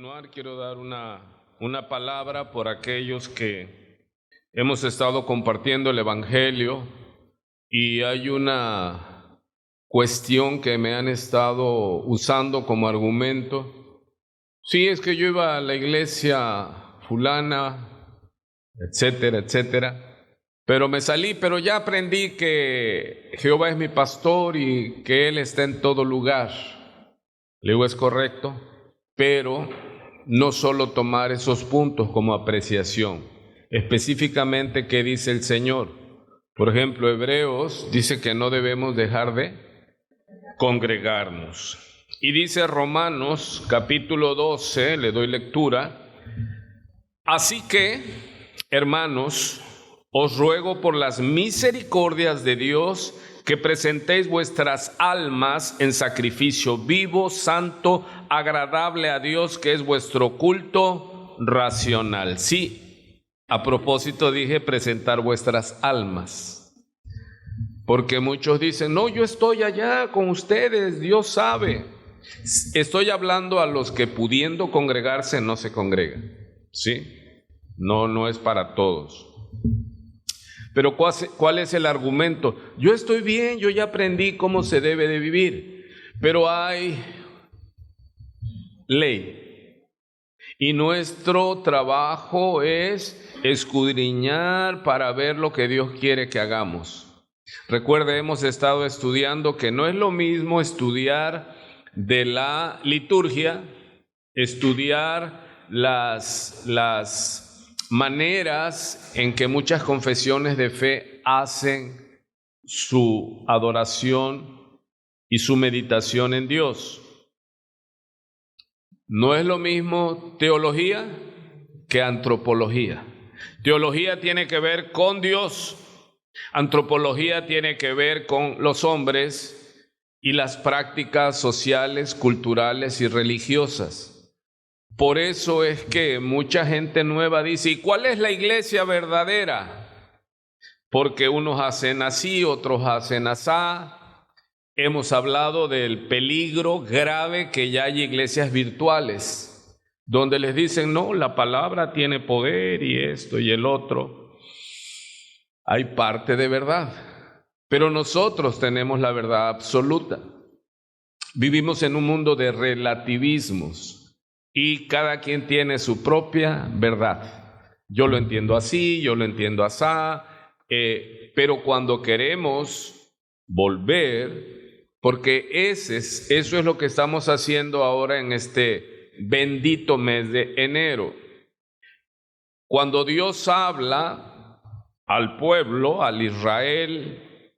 continuar, quiero dar una palabra por aquellos que hemos estado compartiendo el Evangelio y hay una cuestión que me han estado usando como argumento. Sí, es que yo iba a la iglesia fulana, etcétera, etcétera, pero me salí, pero ya aprendí que Jehová es mi pastor y que Él está en todo lugar. Le digo, es correcto, pero no solo tomar esos puntos como apreciación. Específicamente, ¿qué dice el Señor? Por ejemplo, Hebreos dice que no debemos dejar de congregarnos. Y dice Romanos capítulo 12, le doy lectura. Así que, hermanos, os ruego por las misericordias de Dios que presentéis vuestras almas en sacrificio vivo, santo, agradable a Dios, que es vuestro culto racional. Sí, a propósito dije presentar vuestras almas, porque muchos dicen, no, yo estoy allá con ustedes, Dios sabe. Estoy hablando a los que pudiendo congregarse no se congregan, ¿sí? No es para todos. Pero ¿cuál es el argumento? Yo estoy bien, yo ya aprendí cómo se debe de vivir, pero hay ley. Y nuestro trabajo es escudriñar para ver lo que Dios quiere que hagamos. Recuerde, hemos estado estudiando que no es lo mismo estudiar de la liturgia, estudiar las maneras en que muchas confesiones de fe hacen su adoración y su meditación en Dios. No es lo mismo teología que antropología. Teología tiene que ver con Dios, antropología tiene que ver con los hombres y las prácticas sociales, culturales y religiosas. Por eso es que mucha gente nueva dice, ¿y cuál es la iglesia verdadera? Porque unos hacen así, otros hacen asá. Hemos hablado del peligro grave que ya hay iglesias virtuales, donde les dicen, no, la palabra tiene poder y esto y el otro. Hay parte de verdad, pero nosotros tenemos la verdad absoluta. Vivimos en un mundo de relativismos. Y cada quien tiene su propia verdad. Yo lo entiendo así, yo lo entiendo asá, pero cuando queremos volver, porque eso es lo que estamos haciendo ahora en este bendito mes de enero. Cuando Dios habla al pueblo, al Israel,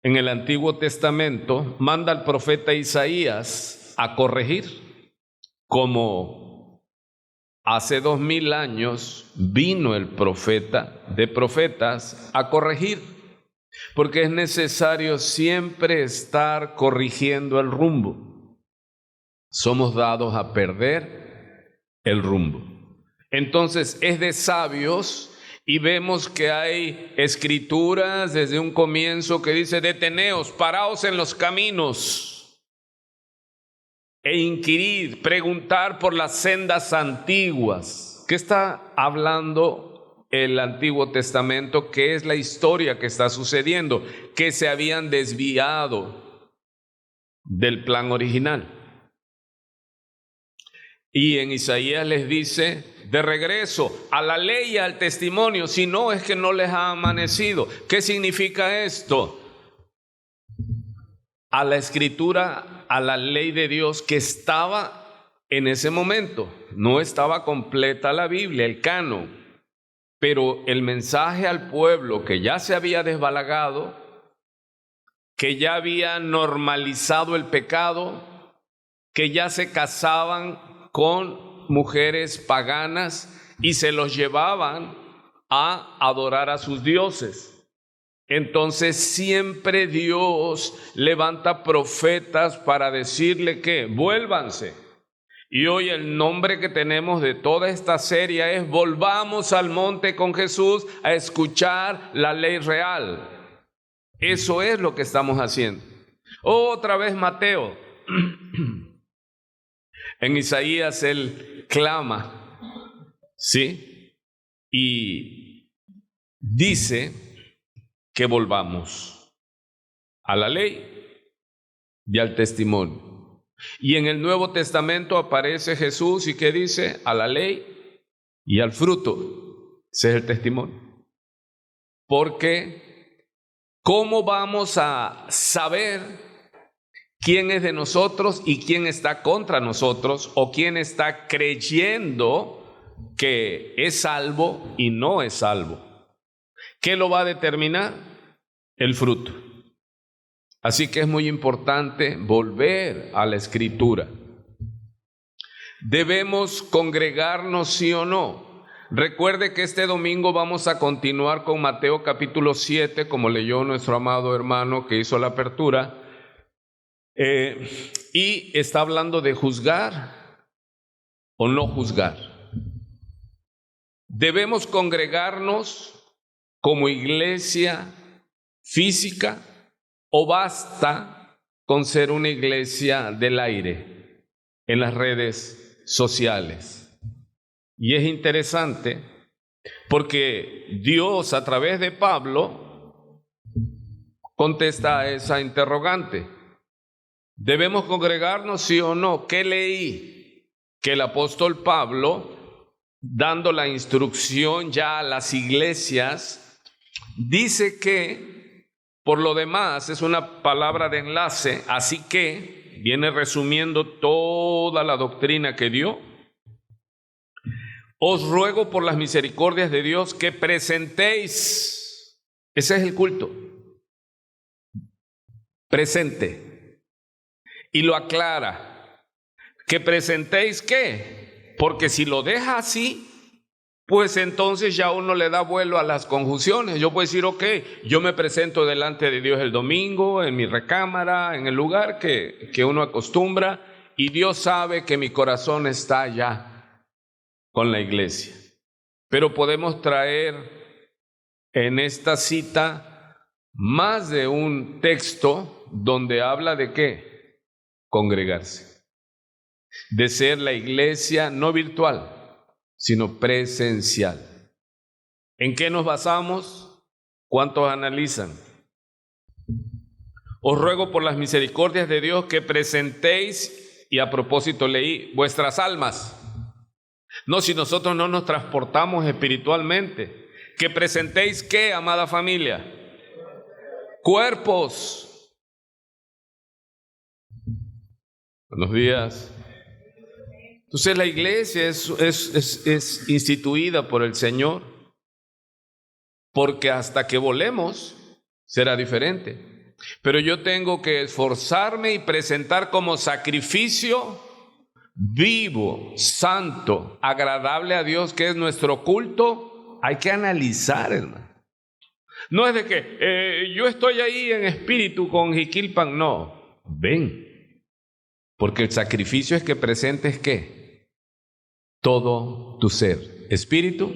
en el Antiguo Testamento, manda al profeta Isaías a corregir. Como hace 2000 años vino el profeta de profetas a corregir, porque es necesario siempre estar corrigiendo el rumbo. Somos dados a perder el rumbo. Entonces es de sabios y vemos que hay escrituras desde un comienzo que dice, deteneos, paraos en los caminos e inquirir, preguntar por las sendas antiguas. ¿Qué está hablando el Antiguo Testamento? ¿Qué es la historia que está sucediendo? Que se habían desviado del plan original. Y en Isaías les dice, de regreso a la ley y al testimonio, si no es que no les ha amanecido. ¿Qué significa esto? A la escritura, a la ley de Dios que estaba en ese momento. No estaba completa la Biblia, el canon, pero el mensaje al pueblo que ya se había desbalagado, que ya había normalizado el pecado, que ya se casaban con mujeres paganas y se los llevaban a adorar a sus dioses. Entonces siempre Dios levanta profetas para decirle que vuélvanse. Y hoy el nombre que tenemos de toda esta serie es Volvamos al monte con Jesús a escuchar la ley real. Eso es lo que estamos haciendo. Otra vez Mateo. En Isaías él clama, ¿sí? Y dice que volvamos a la ley y al testimonio. Y en el Nuevo Testamento aparece Jesús y ¿qué dice? A la ley y al fruto. Ese es el testimonio. Porque ¿cómo vamos a saber quién es de nosotros y quién está contra nosotros, o quién está creyendo que es salvo y no es salvo? ¿Qué lo va a determinar? El fruto. Así que es muy importante volver a la Escritura. ¿Debemos congregarnos, sí o no? Recuerde que este domingo vamos a continuar con Mateo capítulo 7, como leyó nuestro amado hermano que hizo la apertura, y está hablando de juzgar o no juzgar. ¿Debemos congregarnos como iglesia física o basta con ser una iglesia del aire en las redes sociales? Y es interesante porque Dios a través de Pablo contesta a esa interrogante. ¿Debemos congregarnos, sí o no? ¿Qué leí? Que el apóstol Pablo, dando la instrucción ya a las iglesias, dice que, por lo demás, es una palabra de enlace, así que viene resumiendo toda la doctrina que dio. Os ruego por las misericordias de Dios que presentéis, ese es el culto, presente, y lo aclara, que presentéis ¿qué? Porque si lo deja así, pues entonces ya uno le da vuelo a las conjunciones. Yo puedo decir, ok, yo me presento delante de Dios el domingo, en mi recámara, en el lugar que uno acostumbra, y Dios sabe que mi corazón está allá con la iglesia. Pero podemos traer en esta cita más de un texto donde habla de ¿qué? Congregarse. De ser la iglesia no virtual, sino presencial. ¿En qué nos basamos? ¿Cuántos analizan? Os ruego por las misericordias de Dios que presentéis, y a propósito leí, vuestras almas. No, si nosotros no nos transportamos espiritualmente, que presentéis ¿qué, amada familia? Cuerpos. Buenos días. Entonces la iglesia es instituida por el Señor, porque hasta que volemos será diferente. Pero yo tengo que esforzarme y presentar como sacrificio vivo, santo, agradable a Dios, que es nuestro culto. Hay que analizar, hermano. No es de que yo estoy ahí en espíritu con Jiquilpan, no. Ven, porque el sacrificio es que presentes ¿qué? Todo tu ser, espíritu,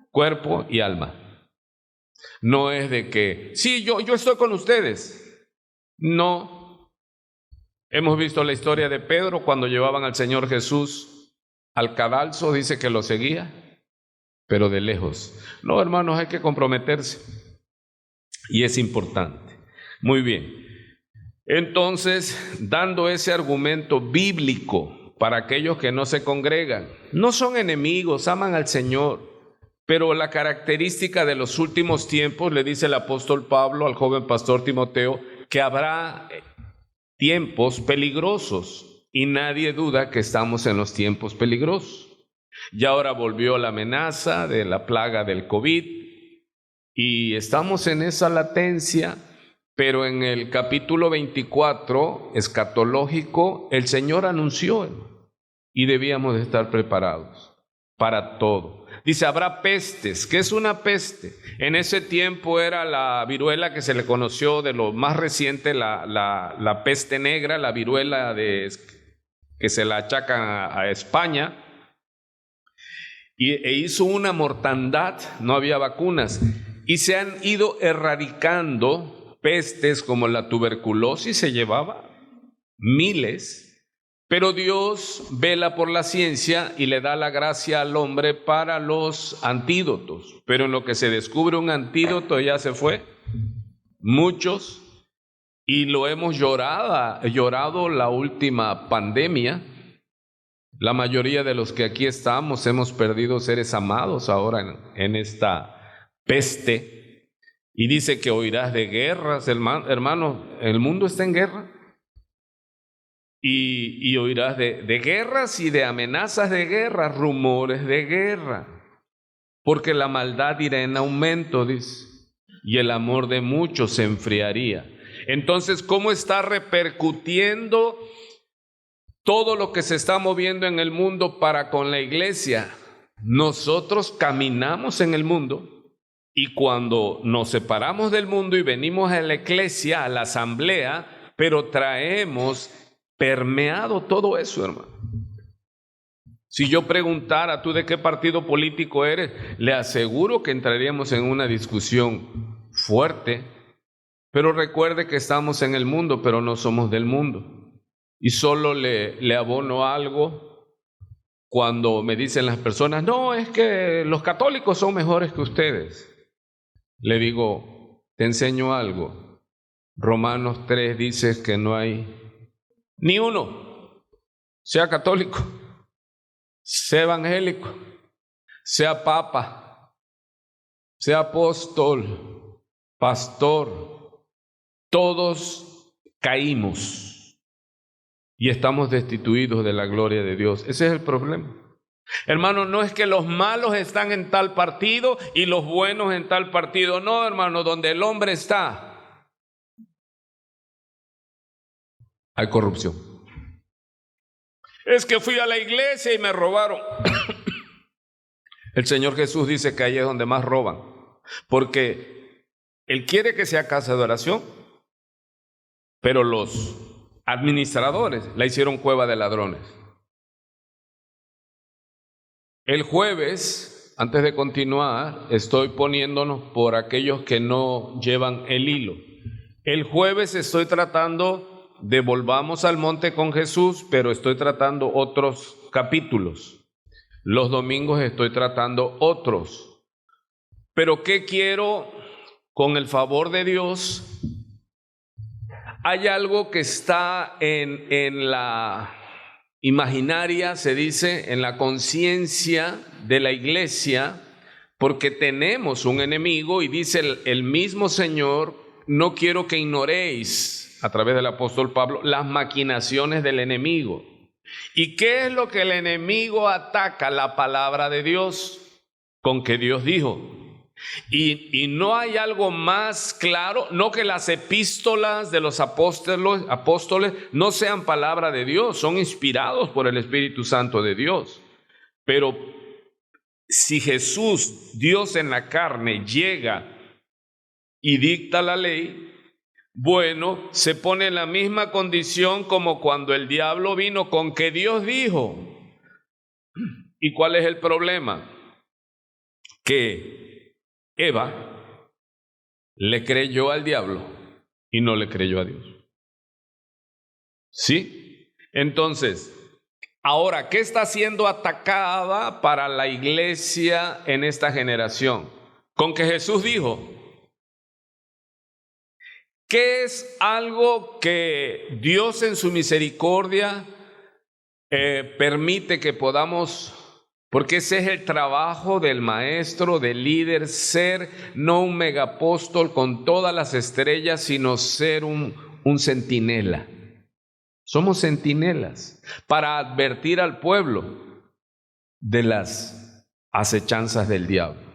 cuerpo y alma. No es de que, sí, yo estoy con ustedes. No. Hemos visto la historia de Pedro cuando llevaban al Señor Jesús al cadalso, dice que lo seguía, pero de lejos. No, hermanos, hay que comprometerse. Y es importante. Muy bien. Entonces, dando ese argumento bíblico para aquellos que no se congregan, no son enemigos, aman al Señor, pero la característica de los últimos tiempos, le dice el apóstol Pablo al joven pastor Timoteo, que habrá tiempos peligrosos, y nadie duda que estamos en los tiempos peligrosos. Ya ahora volvió la amenaza de la plaga del COVID y estamos en esa latencia, pero en el capítulo 24 escatológico el Señor anunció y debíamos de estar preparados para todo. Dice, habrá pestes. ¿Qué es una peste? En ese tiempo era la viruela que se le conoció de lo más reciente, la peste negra, la viruela que se la achacan a España, e hizo una mortandad, no había vacunas, y se han ido erradicando pestes como la tuberculosis, se llevaba miles, Pero Dios vela por la ciencia y le da la gracia al hombre para los antídotos. Pero en lo que se descubre un antídoto ya se fue. Muchos, y lo hemos llorado la última pandemia. La mayoría de los que aquí estamos hemos perdido seres amados ahora en esta peste. Y dice que oirás de guerras, hermano, el mundo está en guerra. Y oirás de guerras y de amenazas de guerra, rumores de guerra. Porque la maldad irá en aumento, dice, y el amor de muchos se enfriaría. Entonces, ¿cómo está repercutiendo todo lo que se está moviendo en el mundo para con la iglesia? Nosotros caminamos en el mundo y cuando nos separamos del mundo y venimos a la iglesia, a la asamblea, pero traemos permeado todo eso, hermano. Si yo preguntara, ¿tú de qué partido político eres? Le aseguro que entraríamos en una discusión fuerte, pero recuerde que estamos en el mundo, pero no somos del mundo. Y solo le abono algo cuando me dicen las personas, no, es que los católicos son mejores que ustedes. Le digo, te enseño algo. Romanos 3 dice que no hay ni uno, sea católico, sea evangélico, sea papa, sea apóstol, pastor, todos caímos y estamos destituidos de la gloria de Dios. Ese es el problema. Hermano, no es que los malos están en tal partido y los buenos en tal partido. No, hermano, donde el hombre está, hay corrupción. Es que fui a la iglesia y me robaron. El Señor Jesús dice que ahí es donde más roban, porque Él quiere que sea casa de oración, pero los administradores la hicieron cueva de ladrones. El jueves, antes de continuar, estoy poniéndonos por aquellos que no llevan el hilo. El jueves estoy tratando de volvamos al monte con Jesús, pero estoy tratando otros capítulos. Los domingos estoy tratando otros. Pero ¿qué quiero? Con el favor de Dios, hay algo que está en la imaginaria, se dice, en la conciencia de la iglesia, porque tenemos un enemigo y dice el mismo Señor, no quiero que ignoréis, a través del apóstol Pablo, las maquinaciones del enemigo. ¿Y qué es lo que el enemigo ataca? La palabra de Dios, con que Dios dijo. Y no hay algo más claro, no que las epístolas de los apóstoles no sean palabra de Dios, son inspirados por el Espíritu Santo de Dios. Pero si Jesús, Dios en la carne, llega y dicta la ley, bueno, se pone en la misma condición como cuando el diablo vino, con que Dios dijo. ¿Y cuál es el problema? Que Eva le creyó al diablo y no le creyó a Dios. ¿Sí? Entonces, ahora, ¿qué está siendo atacada para la iglesia en esta generación? Con que Jesús dijo. ¿Qué es algo que Dios en su misericordia permite que podamos, porque ese es el trabajo del maestro, del líder, ser no un megapóstol con todas las estrellas, sino ser un centinela? Somos centinelas para advertir al pueblo de las acechanzas del diablo.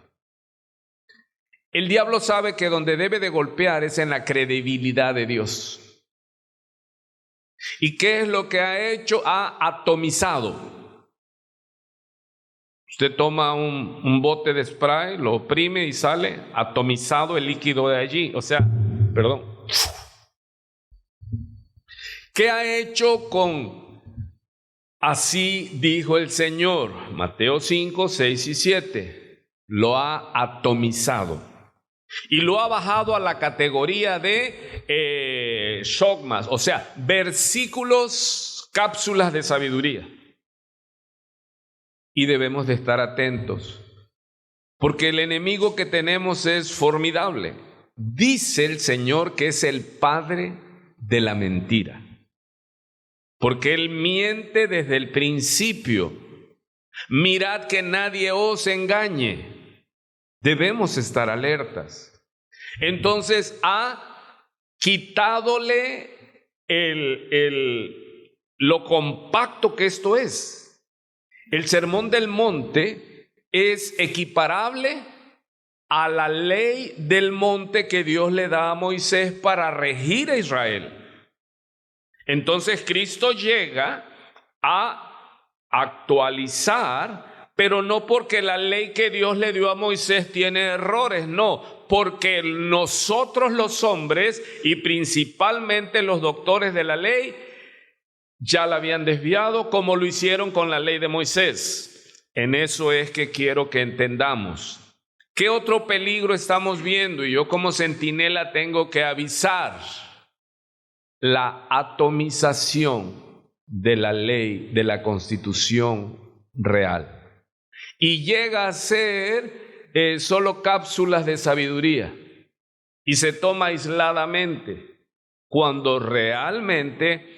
El diablo sabe que donde debe de golpear es en la credibilidad de Dios. ¿Y qué es lo que ha hecho? Ha atomizado. Usted toma un bote de spray, lo oprime y sale atomizado el líquido de allí. ¿Qué ha hecho con? Así dijo el Señor, Mateo 5, 6 y 7. Lo ha atomizado. Y lo ha bajado a la categoría de shogmas, o sea, versículos cápsulas de sabiduría. Y debemos de estar atentos, porque el enemigo que tenemos es formidable. Dice el Señor que es el padre de la mentira, porque él miente desde el principio. Mirad que nadie os engañe. Debemos estar alertas. Entonces ha quitadole lo compacto que esto es. El Sermón del Monte es equiparable a la ley del monte que Dios le da a Moisés para regir a Israel. Entonces Cristo llega a actualizar, pero no porque la ley que Dios le dio a Moisés tiene errores, no, porque nosotros los hombres y principalmente los doctores de la ley ya la habían desviado como lo hicieron con la ley de Moisés. En eso es que quiero que entendamos. ¿Qué otro peligro estamos viendo? Y yo como centinela tengo que avisar: la atomización de la ley, de la Constitución real. Y llega a ser solo cápsulas de sabiduría. Y se toma aisladamente, cuando realmente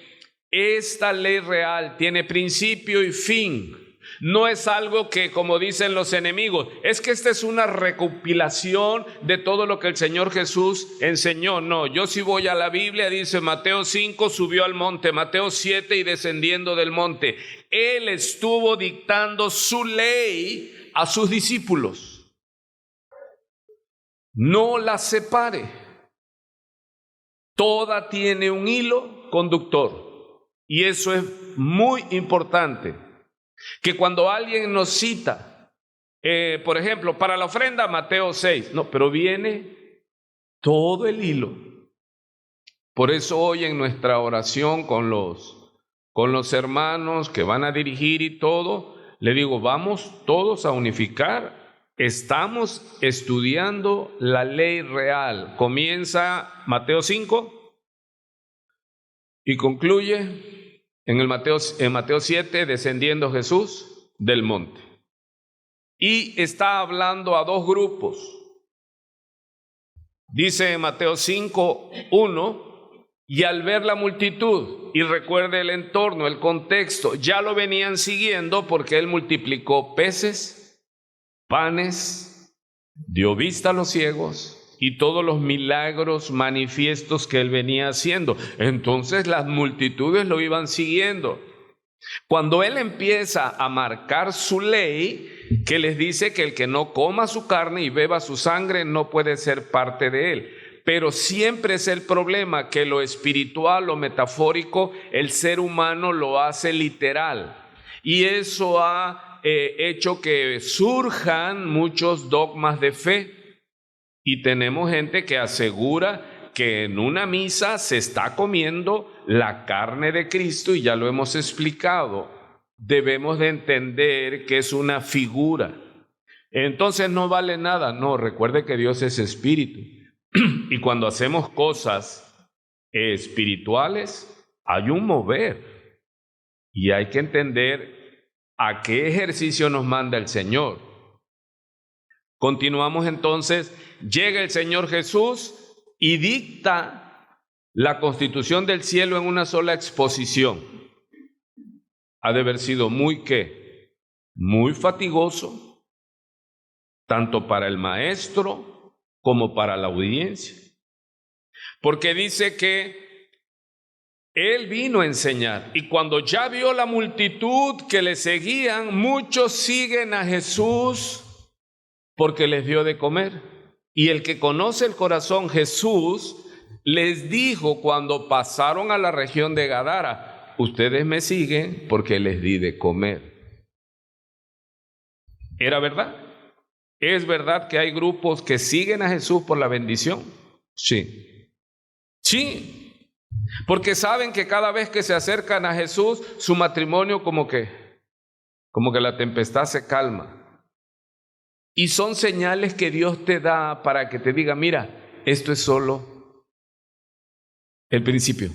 esta ley real tiene principio y fin. No es algo que, como dicen los enemigos, es que esta es una recopilación de todo lo que el Señor Jesús enseñó. No, yo sí voy a la Biblia, dice Mateo 5, subió al monte, Mateo 7, y descendiendo del monte. Él estuvo dictando su ley a sus discípulos. No la separe. Toda tiene un hilo conductor. Y eso es muy importante, que cuando alguien nos cita, por ejemplo, para la ofrenda Mateo 6, no, pero viene todo el hilo. Por eso hoy en nuestra oración con los hermanos que van a dirigir y todo, le digo, vamos todos a unificar. Estamos estudiando la ley real. Comienza Mateo 5 y concluye en Mateo 7, descendiendo Jesús del monte. Y está hablando a dos grupos. Dice en Mateo 5, 1, y al ver la multitud, y recuerde el entorno, el contexto, ya lo venían siguiendo porque él multiplicó peces, panes, dio vista a los ciegos, y todos los milagros manifiestos que él venía haciendo. Entonces las multitudes lo iban siguiendo. Cuando él empieza a marcar su ley, que les dice que el que no coma su carne y beba su sangre no puede ser parte de él. Pero siempre es el problema que lo espiritual, lo metafórico, el ser humano lo hace literal. Y eso ha hecho que surjan muchos dogmas de fe. Y tenemos gente que asegura que en una misa se está comiendo la carne de Cristo, y ya lo hemos explicado. Debemos de entender que es una figura. Entonces no vale nada. No, recuerde que Dios es espíritu. Y cuando hacemos cosas espirituales, hay un mover. Y hay que entender a qué ejercicio nos manda el Señor. Continuamos entonces. Llega el Señor Jesús y dicta la constitución del cielo en una sola exposición. Ha de haber sido muy fatigoso, tanto para el maestro como para la audiencia. Porque dice que él vino a enseñar, y cuando ya vio la multitud que le seguían, muchos siguen a Jesús porque les dio de comer. Y el que conoce el corazón, Jesús les dijo cuando pasaron a la región de Gadara: ustedes me siguen porque les di de comer. ¿Era verdad? ¿Es verdad que hay grupos que siguen a Jesús por la bendición? Sí. Sí. Porque saben que cada vez que se acercan a Jesús, su matrimonio como que la tempestad se calma. Y son señales que Dios te da para que te diga: mira, esto es solo el principio.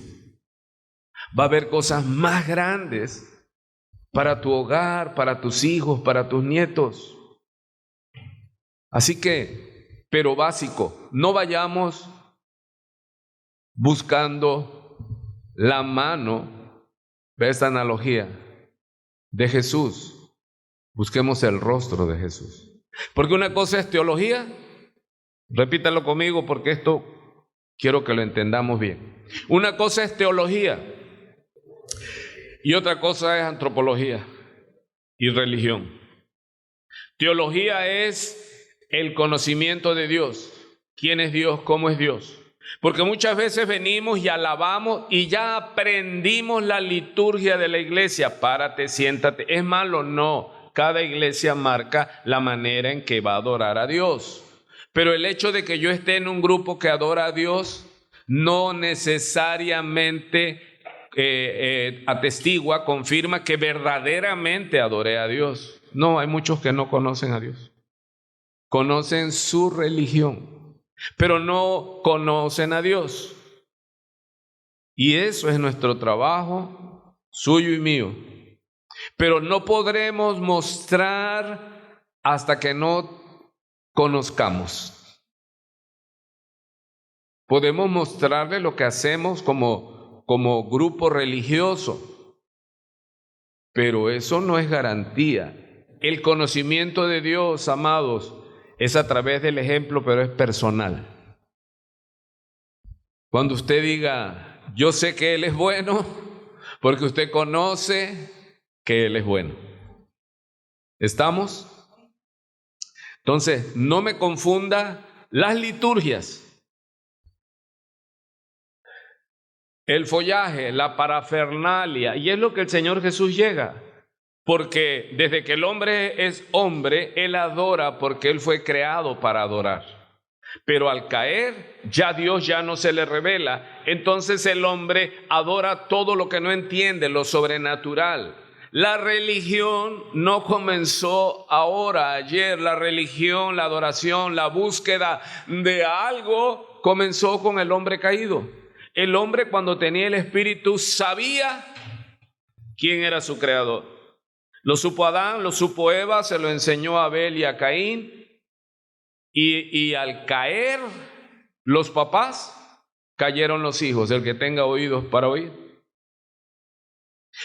Va a haber cosas más grandes para tu hogar, para tus hijos, para tus nietos. Así que, pero básico, no vayamos buscando la mano, ve esta analogía, de Jesús. Busquemos el rostro de Jesús. Porque una cosa es teología, repítalo conmigo porque esto quiero que lo entendamos bien. Una cosa es teología y otra cosa es antropología y religión. Teología es el conocimiento de Dios. ¿Quién es Dios? ¿Cómo es Dios? Porque muchas veces venimos y alabamos y ya aprendimos la liturgia de la iglesia. Párate, siéntate. ¿Es malo? No. Cada iglesia marca la manera en que va a adorar a Dios. Pero el hecho de que yo esté en un grupo que adora a Dios no necesariamente atestigua, confirma que verdaderamente adoré a Dios. No, hay muchos que no conocen a Dios. Conocen su religión, pero no conocen a Dios. Y eso es nuestro trabajo, suyo y mío. Pero no podremos mostrar hasta que no conozcamos. Podemos mostrarle lo que hacemos como grupo religioso, pero eso no es garantía. El conocimiento de Dios, amados, es a través del ejemplo, pero es personal. Cuando usted diga, yo sé que Él es bueno, porque usted conoce que Él es bueno. ¿Estamos? Entonces, no me confunda las liturgias, el follaje, la parafernalia, y es lo que el Señor Jesús llega. Porque desde que el hombre es hombre, Él adora porque Él fue creado para adorar. Pero al caer, ya Dios ya no se le revela. Entonces el hombre adora todo lo que no entiende, lo sobrenatural. La religión no comenzó ahora, ayer. La religión, la adoración, la búsqueda de algo comenzó con el hombre caído. El hombre, cuando tenía el Espíritu, sabía quién era su creador. Lo supo Adán, lo supo Eva, se lo enseñó a Abel y a Caín. Y al caer los papás, cayeron los hijos. El que tenga oídos para oír.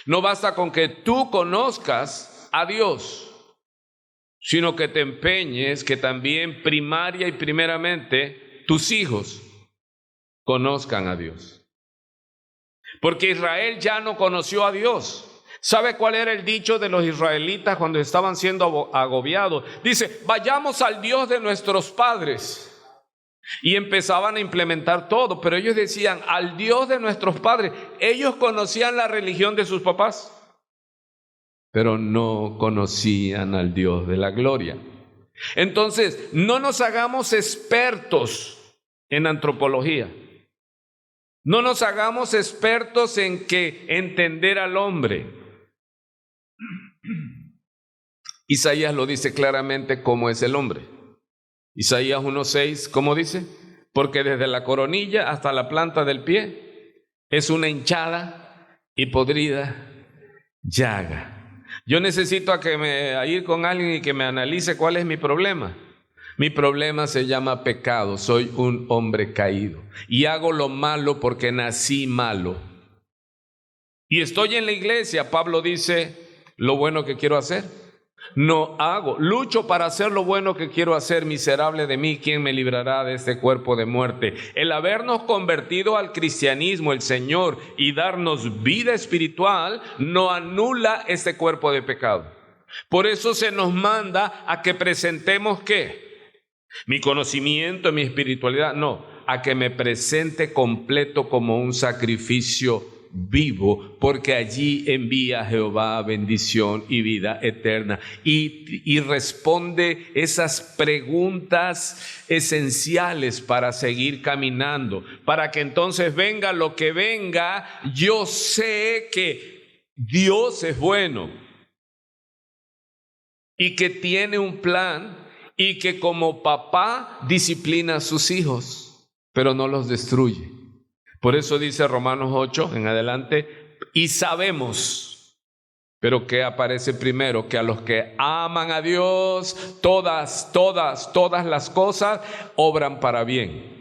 No basta con que tú conozcas a Dios, sino que te empeñes que también primaria y primeramente tus hijos conozcan a Dios. Porque Israel ya no conoció a Dios. ¿Sabe cuál era el dicho de los israelitas cuando estaban siendo agobiados? Dice, vayamos al Dios de nuestros padres. Y empezaban a implementar todo, pero ellos decían, al Dios de nuestros padres. Ellos conocían la religión de sus papás, pero no conocían al Dios de la gloria. Entonces, no nos hagamos expertos en antropología. No nos hagamos expertos en que entender al hombre. Isaías lo dice claramente cómo es el hombre. Isaías 1:6, ¿cómo dice? Porque desde la coronilla hasta la planta del pie es una hinchada y podrida llaga. Yo necesito a ir con alguien y que me analice cuál es mi problema. Mi problema se llama pecado. Soy un hombre caído y hago lo malo porque nací malo. Y estoy en la iglesia. Pablo dice, lo bueno que quiero hacer no hago, lucho para hacer lo bueno que quiero hacer. Miserable de mí, ¿quién me librará de este cuerpo de muerte? El habernos convertido al cristianismo, el Señor, y darnos vida espiritual, no anula este cuerpo de pecado. Por eso se nos manda a que presentemos, ¿qué? Mi conocimiento, mi espiritualidad, no, a que me presente completo como un sacrificio vivo, porque allí envía Jehová bendición y vida eterna, y responde esas preguntas esenciales para seguir caminando, para que entonces venga lo que venga. Yo sé que Dios es bueno y que tiene un plan y que como papá disciplina a sus hijos, pero no los destruye. Por eso dice Romanos 8 en adelante, Y sabemos, pero ¿qué aparece primero? Que a los que aman a Dios, todas las cosas obran para bien.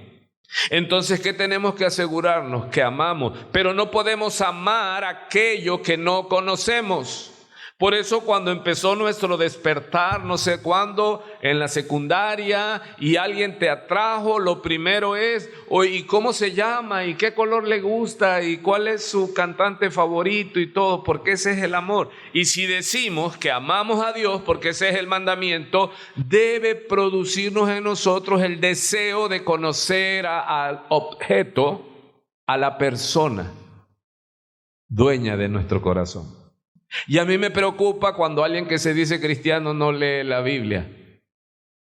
Entonces, ¿qué tenemos que asegurarnos? Que amamos, pero no podemos amar aquello que no conocemos. Por eso cuando empezó nuestro despertar, no sé cuándo, en la secundaria, y alguien te atrajo, lo primero es, ¿y cómo se llama? ¿Y qué color le gusta? ¿Y cuál es su cantante favorito? Y todo, porque ese es el amor. Y si decimos que amamos a Dios, porque ese es el mandamiento, debe producirnos en nosotros el deseo de conocer al objeto, a la persona dueña de nuestro corazón. Y a mí me preocupa cuando alguien que se dice cristiano no lee la Biblia.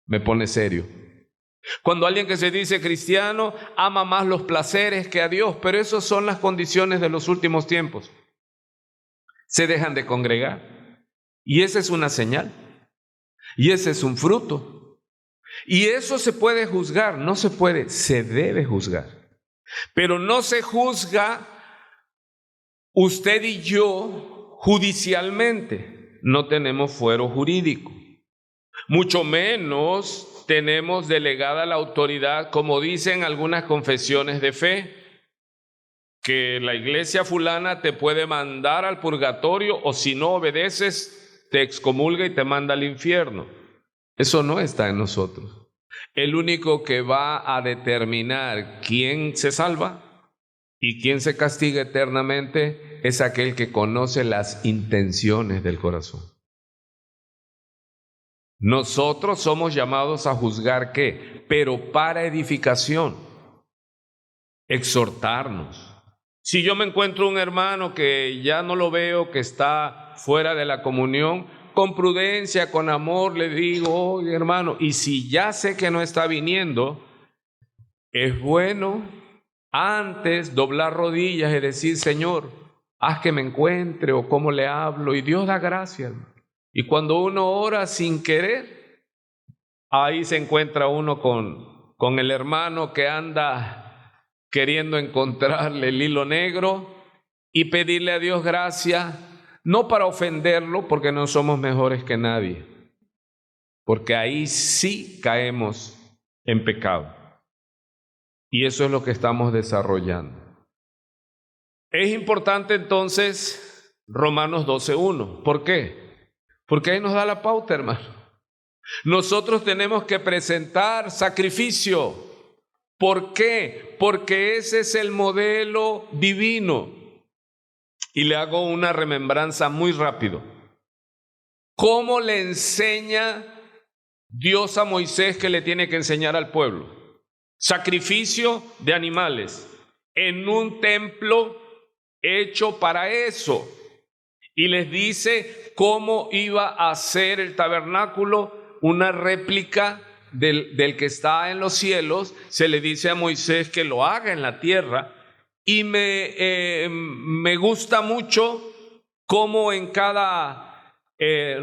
Me pone serio. Cuando alguien que se dice cristiano ama más los placeres que a Dios, pero esas son las condiciones de los últimos tiempos. Se dejan de congregar. Y esa es una señal. Y ese es un fruto. Y eso se puede juzgar, no se puede, se debe juzgar. Pero no se juzga usted y yo judicialmente, no tenemos fuero jurídico, mucho menos tenemos delegada la autoridad, como dicen algunas confesiones de fe, que la iglesia fulana te puede mandar al purgatorio o si no obedeces te excomulga y te manda al infierno. Eso no está en nosotros. El único que va a determinar quién se salva y quién se castiga eternamente es aquel que conoce las intenciones del corazón. Nosotros somos llamados a juzgar ¿qué? Pero para edificación, exhortarnos. Si yo me encuentro un hermano que ya no lo veo, que está fuera de la comunión, con prudencia, con amor, le digo, oye hermano, y si ya sé que no está viniendo, es bueno antes doblar rodillas y decir, Señor, haz que me encuentre o cómo le hablo, y Dios da gracia, hermano. Y cuando uno ora sin querer, ahí se encuentra uno con el hermano que anda queriendo encontrarle el hilo negro y pedirle a Dios gracia, no para ofenderlo, porque no somos mejores que nadie, porque ahí sí caemos en pecado. Y eso es lo que estamos desarrollando. Es importante entonces Romanos 12:1. ¿Por qué? Porque ahí nos da la pauta, hermano. Nosotros tenemos que presentar sacrificio. ¿Por qué? Porque ese es el modelo divino. Y le hago una remembranza muy rápido. ¿Cómo le enseña Dios a Moisés que le tiene que enseñar al pueblo? Sacrificio de animales en un templo hecho para eso. Y les dice cómo iba a ser el tabernáculo, una réplica del que está en los cielos. Se le dice a Moisés que lo haga en la tierra. Y me gusta mucho cómo en cada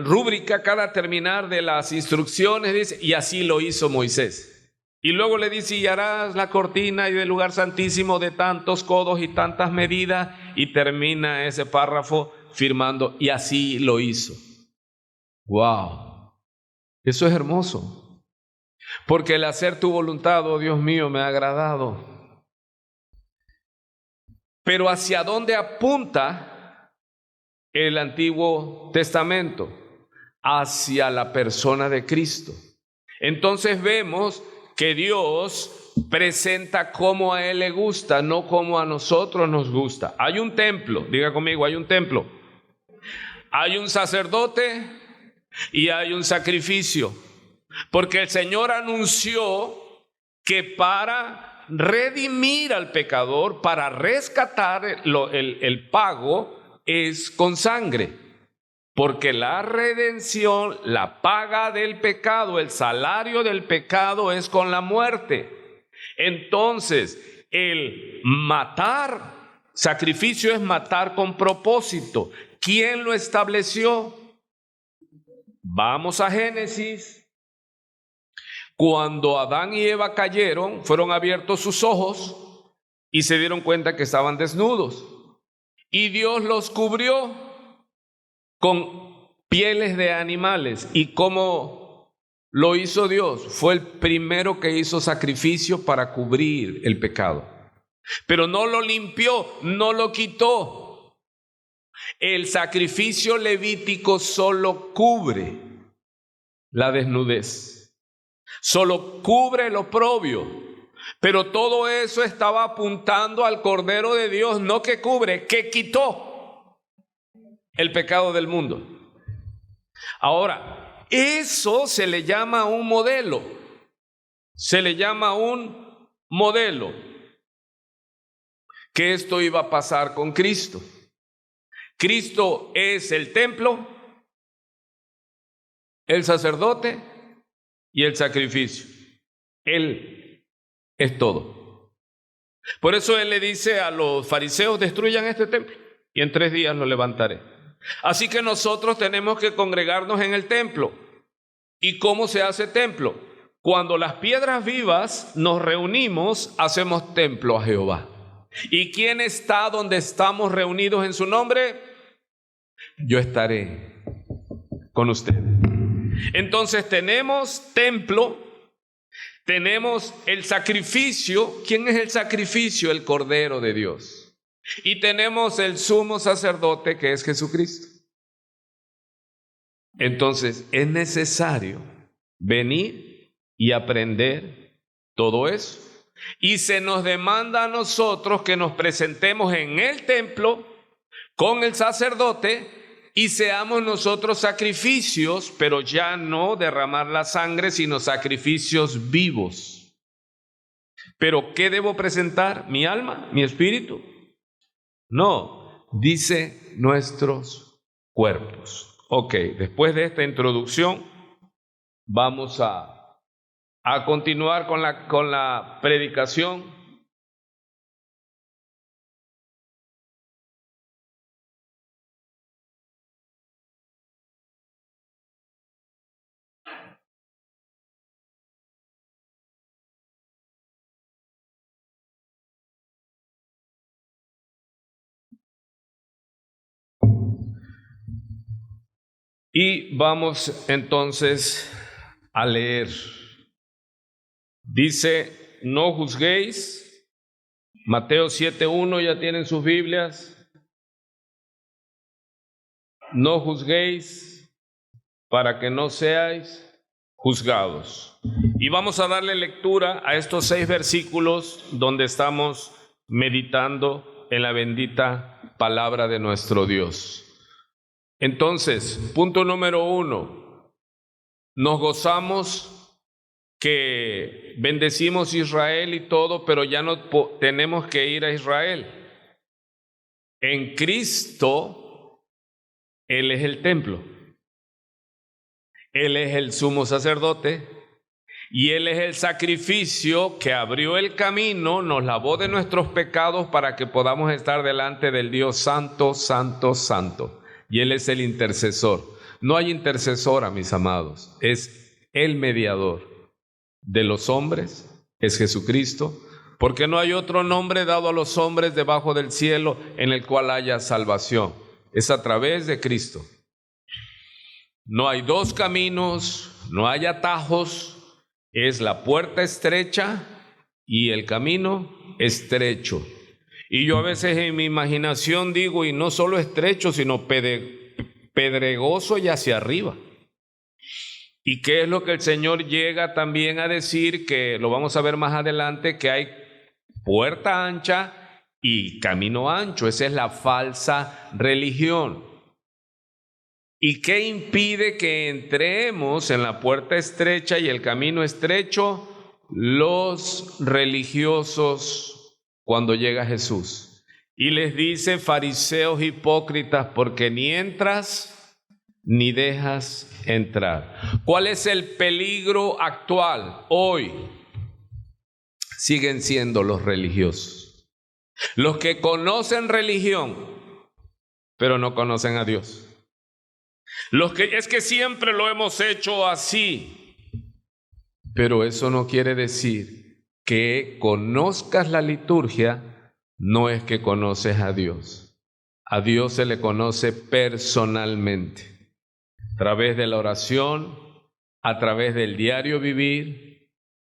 rúbrica, cada terminar de las instrucciones dice, y así lo hizo Moisés. Y luego le dice, y harás la cortina y del lugar santísimo de tantos codos y tantas medidas, y termina ese párrafo firmando, y así lo hizo. ¡Wow! Eso es hermoso. Porque el hacer tu voluntad, oh Dios mío, me ha agradado. Pero ¿hacia dónde apunta el Antiguo Testamento? Hacia la persona de Cristo. Entonces vemos que Dios presenta como a Él le gusta, no como a nosotros nos gusta. Hay un templo, diga conmigo, hay un templo. Hay un sacerdote y hay un sacrificio. Porque el Señor anunció que para redimir al pecador, para rescatar el pago, es con sangre. Porque la redención, la paga del pecado, el salario del pecado es con la muerte. Entonces, el matar, sacrificio es matar con propósito. ¿Quién lo estableció? Vamos a Génesis. Cuando Adán y Eva cayeron, fueron abiertos sus ojos y se dieron cuenta que estaban desnudos. y Dios los cubrió con pieles de animales. ¿Y cómo lo hizo Dios? Fue el primero que hizo sacrificio para cubrir el pecado. Pero no lo limpió, no lo quitó. El sacrificio levítico solo cubre la desnudez, solo cubre lo oprobio. Pero todo eso estaba apuntando al Cordero de Dios, no que cubre, que quitó el pecado del mundo. Ahora, eso se le llama un modelo. Se le llama un modelo. Que esto iba a pasar con Cristo. Cristo es el templo, el sacerdote y el sacrificio. Él es todo. Por eso Él le dice a los fariseos: destruyan este templo y en 3 días lo levantaré. Así que nosotros tenemos que congregarnos en el templo. ¿Y cómo se hace templo? Cuando las piedras vivas nos reunimos, hacemos templo a Jehová. ¿Y quién está donde estamos reunidos en su nombre? Yo estaré con ustedes. Entonces tenemos templo, tenemos el sacrificio. ¿Quién es el sacrificio? El Cordero de Dios. Y tenemos el sumo sacerdote, que es Jesucristo. Entonces es necesario venir y aprender todo eso. Y se nos demanda a nosotros que nos presentemos en el templo con el sacerdote y seamos nosotros sacrificios, pero ya no derramar la sangre, sino sacrificios vivos. ¿Pero qué debo presentar? ¿Mi alma? ¿Mi espíritu? No, dice nuestros cuerpos. Ok, después de esta introducción vamos a continuar con la predicación. Y vamos entonces a leer. Dice: no juzguéis. Mateo 7:1, ya tienen sus Biblias. No juzguéis para que no seáis juzgados. Y vamos a darle lectura a estos 6 versículos donde estamos meditando en la bendita palabra de nuestro Dios. Entonces, punto número 1, nos gozamos que bendecimos Israel y todo, pero ya no tenemos que ir a Israel. En Cristo, Él es el templo, Él es el sumo sacerdote y Él es el sacrificio que abrió el camino, nos lavó de nuestros pecados para que podamos estar delante del Dios santo, santo, santo. Y Él es el intercesor. No hay intercesora, mis amados, es el mediador de los hombres, es Jesucristo, porque no hay otro nombre dado a los hombres debajo del cielo en el cual haya salvación. Es a través de Cristo. No hay 2 caminos, no hay atajos, es la puerta estrecha y el camino estrecho. Y yo a veces en mi imaginación digo, y no solo estrecho, sino pedregoso y hacia arriba. ¿Y qué es lo que el Señor llega también a decir? Que lo vamos a ver más adelante, que hay puerta ancha y camino ancho. Esa es la falsa religión. ¿Y qué impide que entremos en la puerta estrecha y el camino estrecho? Los religiosos, cuando llega Jesús. Y les dice: fariseos hipócritas, porque ni entras ni dejas entrar. ¿Cuál es el peligro actual? Hoy siguen siendo los religiosos. Los que conocen religión, pero no conocen a Dios. Los que es que siempre lo hemos hecho así. Pero eso no quiere decir que conozcas la liturgia, no es que conoces a Dios. A Dios se le conoce personalmente, a través de la oración, a través del diario vivir,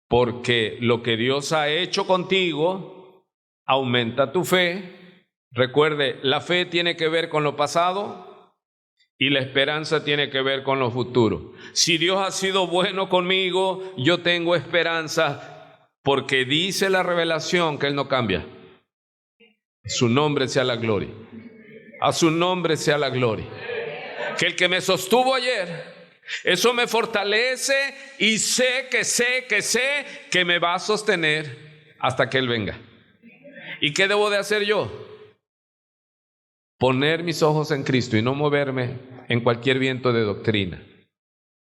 porque lo que Dios ha hecho contigo aumenta tu fe. Recuerde, la fe tiene que ver con lo pasado y la esperanza tiene que ver con lo futuro. Si Dios ha sido bueno conmigo, yo tengo esperanza, porque dice la revelación que Él no cambia. Su nombre sea la gloria. A su nombre sea la gloria. Que el que me sostuvo ayer, eso me fortalece y sé que me va a sostener hasta que Él venga. ¿Y qué debo de hacer yo? Poner mis ojos en Cristo y no moverme en cualquier viento de doctrina.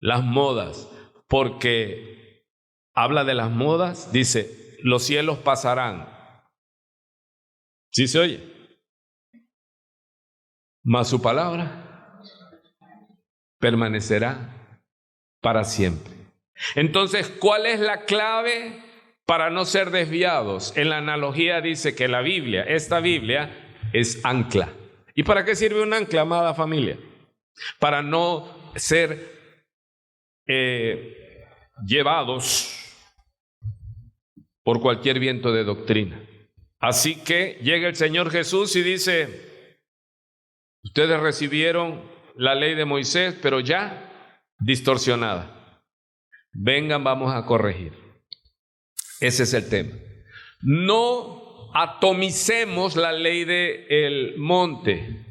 Las modas, porque habla de las modas, dice, los cielos pasarán. ¿Sí se oye? Mas su palabra permanecerá para siempre. Entonces, ¿cuál es la clave para no ser desviados? En la analogía dice que la Biblia, esta Biblia, es ancla. ¿Y para qué sirve un ancla, amada familia? Para no ser llevados por cualquier viento de doctrina. Así que llega el Señor Jesús y dice, ustedes recibieron la ley de Moisés, pero ya distorsionada. Vengan, vamos a corregir. Ese es el tema. No atomicemos la ley del monte,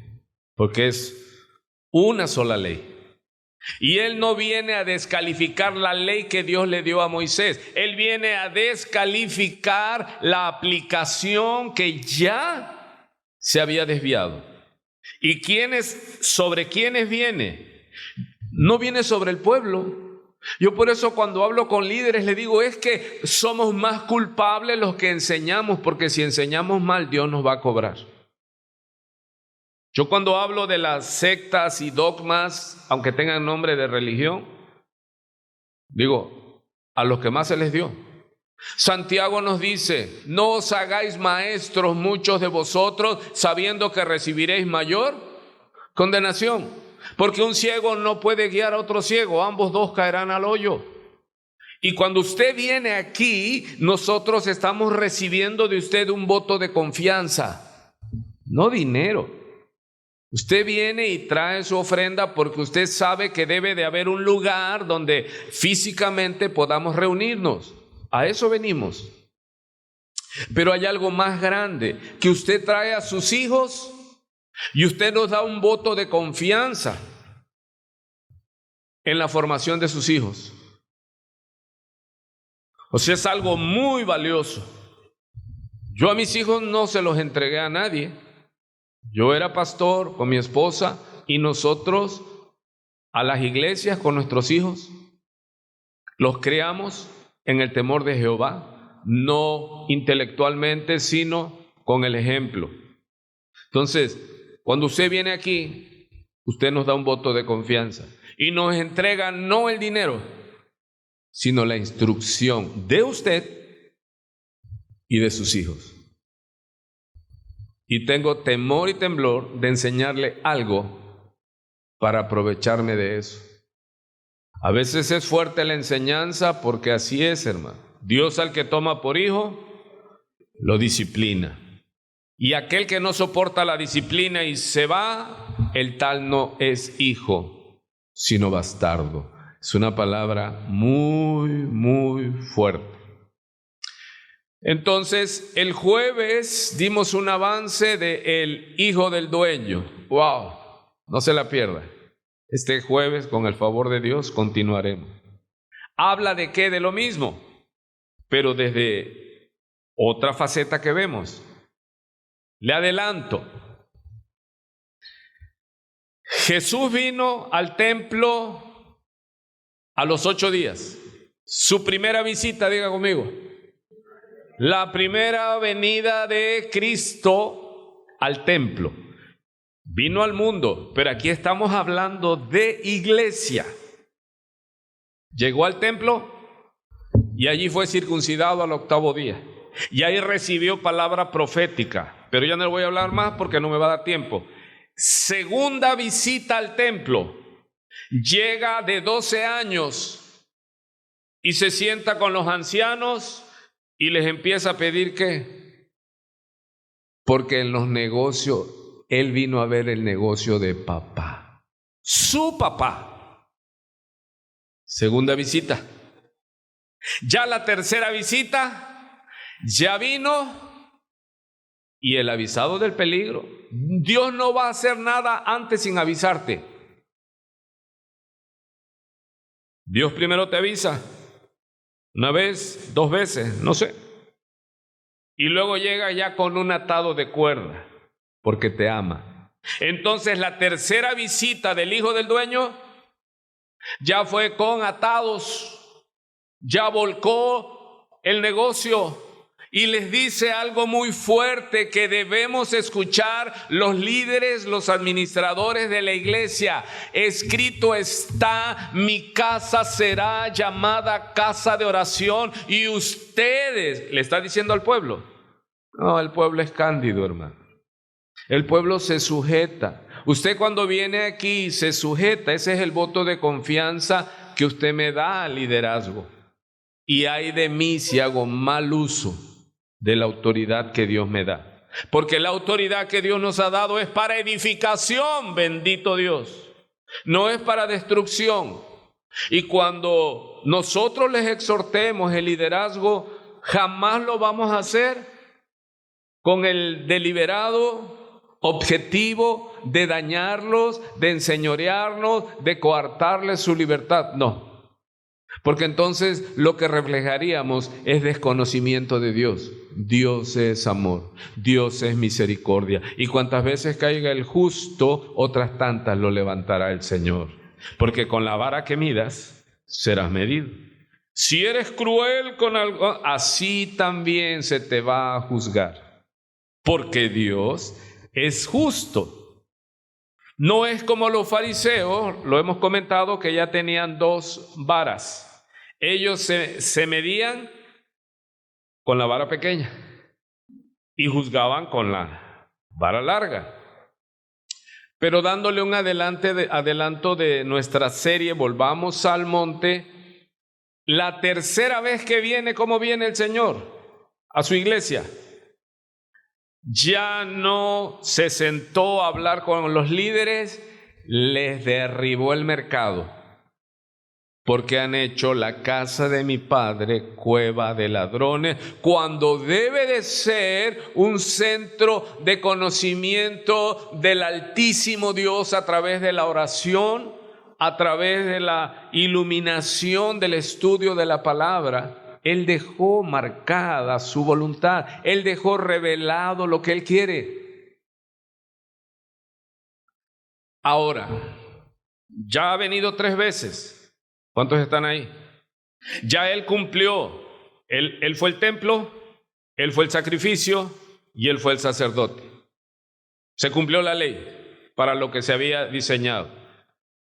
porque es una sola ley. Y Él no viene a descalificar la ley que Dios le dio a Moisés. Él viene a descalificar la aplicación que ya se había desviado. ¿Y sobre quiénes viene? No viene sobre el pueblo. Yo por eso cuando hablo con líderes les digo, es que somos más culpables los que enseñamos, porque si enseñamos mal, Dios nos va a cobrar. Yo cuando hablo de las sectas y dogmas, aunque tengan nombre de religión, digo, a los que más se les dio. Santiago nos dice, no os hagáis maestros muchos de vosotros, sabiendo que recibiréis mayor condenación. Porque un ciego no puede guiar a otro ciego, ambos dos caerán al hoyo. Y cuando usted viene aquí, nosotros estamos recibiendo de usted un voto de confianza, no dinero. Usted viene y trae su ofrenda porque usted sabe que debe de haber un lugar donde físicamente podamos reunirnos. A eso venimos. Pero hay algo más grande, que usted trae a sus hijos y usted nos da un voto de confianza en la formación de sus hijos. O sea, es algo muy valioso. Yo a mis hijos no se los entregué a nadie. Yo era pastor con mi esposa y nosotros a las iglesias con nuestros hijos los criamos en el temor de Jehová, no intelectualmente, sino con el ejemplo. Entonces, cuando usted viene aquí, usted nos da un voto de confianza y nos entrega no el dinero, sino la instrucción de usted y de sus hijos. Y tengo temor y temblor de enseñarle algo para aprovecharme de eso. A veces es fuerte la enseñanza porque así es, hermano. Dios al que toma por hijo, lo disciplina. Y aquel que no soporta la disciplina y se va, el tal no es hijo, sino bastardo. Es una palabra muy, muy fuerte. Entonces, el jueves dimos un avance de el hijo del dueño. ¡Wow! No se la pierda. Este jueves, con el favor de Dios, continuaremos. ¿Habla de qué? De lo mismo, pero desde otra faceta que vemos. Le adelanto. Jesús vino al templo a los 8 días. Su primera visita, diga conmigo. La primera venida de Cristo al templo. Vino al mundo, pero aquí estamos hablando de iglesia. Llegó al templo y allí fue circuncidado al 8º día. Y ahí recibió palabra profética, pero ya no le voy a hablar más porque no me va a dar tiempo. Segunda visita al templo. Llega de 12 años y se sienta con los ancianos y les empieza a pedir ¿qué? Porque en los negocios, él vino a ver el negocio de papá, su papá. Segunda visita. Ya la tercera visita, ya vino y el avisado del peligro. Dios no va a hacer nada antes sin avisarte. Dios primero te avisa, una vez, 2 veces, no sé. Y luego llega ya con un atado de cuerda, porque te ama. Entonces la tercera visita del hijo del dueño ya fue con atados, ya volcó el negocio y les dice algo muy fuerte que debemos escuchar los líderes, los administradores de la iglesia. Escrito está: mi casa será llamada casa de oración, y ustedes, le está diciendo al pueblo. No, el pueblo es cándido, hermano. El pueblo se sujeta. Usted cuando viene aquí se sujeta. Ese es el voto de confianza que usted me da al liderazgo. Y ay de mí si hago mal uso de la autoridad que Dios me da. Porque la autoridad que Dios nos ha dado es para edificación, bendito Dios. No es para destrucción. Y cuando nosotros les exhortemos el liderazgo, jamás lo vamos a hacer con el deliberado objetivo de dañarlos, de enseñorearnos, de coartarles su libertad. No. Porque entonces lo que reflejaríamos es desconocimiento de Dios. Dios es amor, Dios es misericordia. Y cuantas veces caiga el justo, otras tantas lo levantará el Señor. Porque con la vara que midas, serás medido. Si eres cruel con algo, así también se te va a juzgar. Porque Dios es justo. No es como los fariseos, lo hemos comentado, que ya tenían 2 varas. Ellos se medían con la vara pequeña y juzgaban con la vara larga. Pero dándole un adelanto de nuestra serie, volvamos al monte. La tercera vez que viene, ¿cómo viene el Señor a su iglesia? Ya no se sentó a hablar con los líderes, les derribó el mercado. Porque han hecho la casa de mi padre cueva de ladrones, cuando debe de ser un centro de conocimiento del Altísimo Dios a través de la oración, a través de la iluminación del estudio de la palabra. Él dejó marcada su voluntad, Él dejó revelado lo que Él quiere. Ahora, ya ha venido 3 veces. ¿Cuántos están ahí? Ya Él cumplió. Él fue el templo, Él fue el sacrificio y Él fue el sacerdote. Se cumplió la ley para lo que se había diseñado.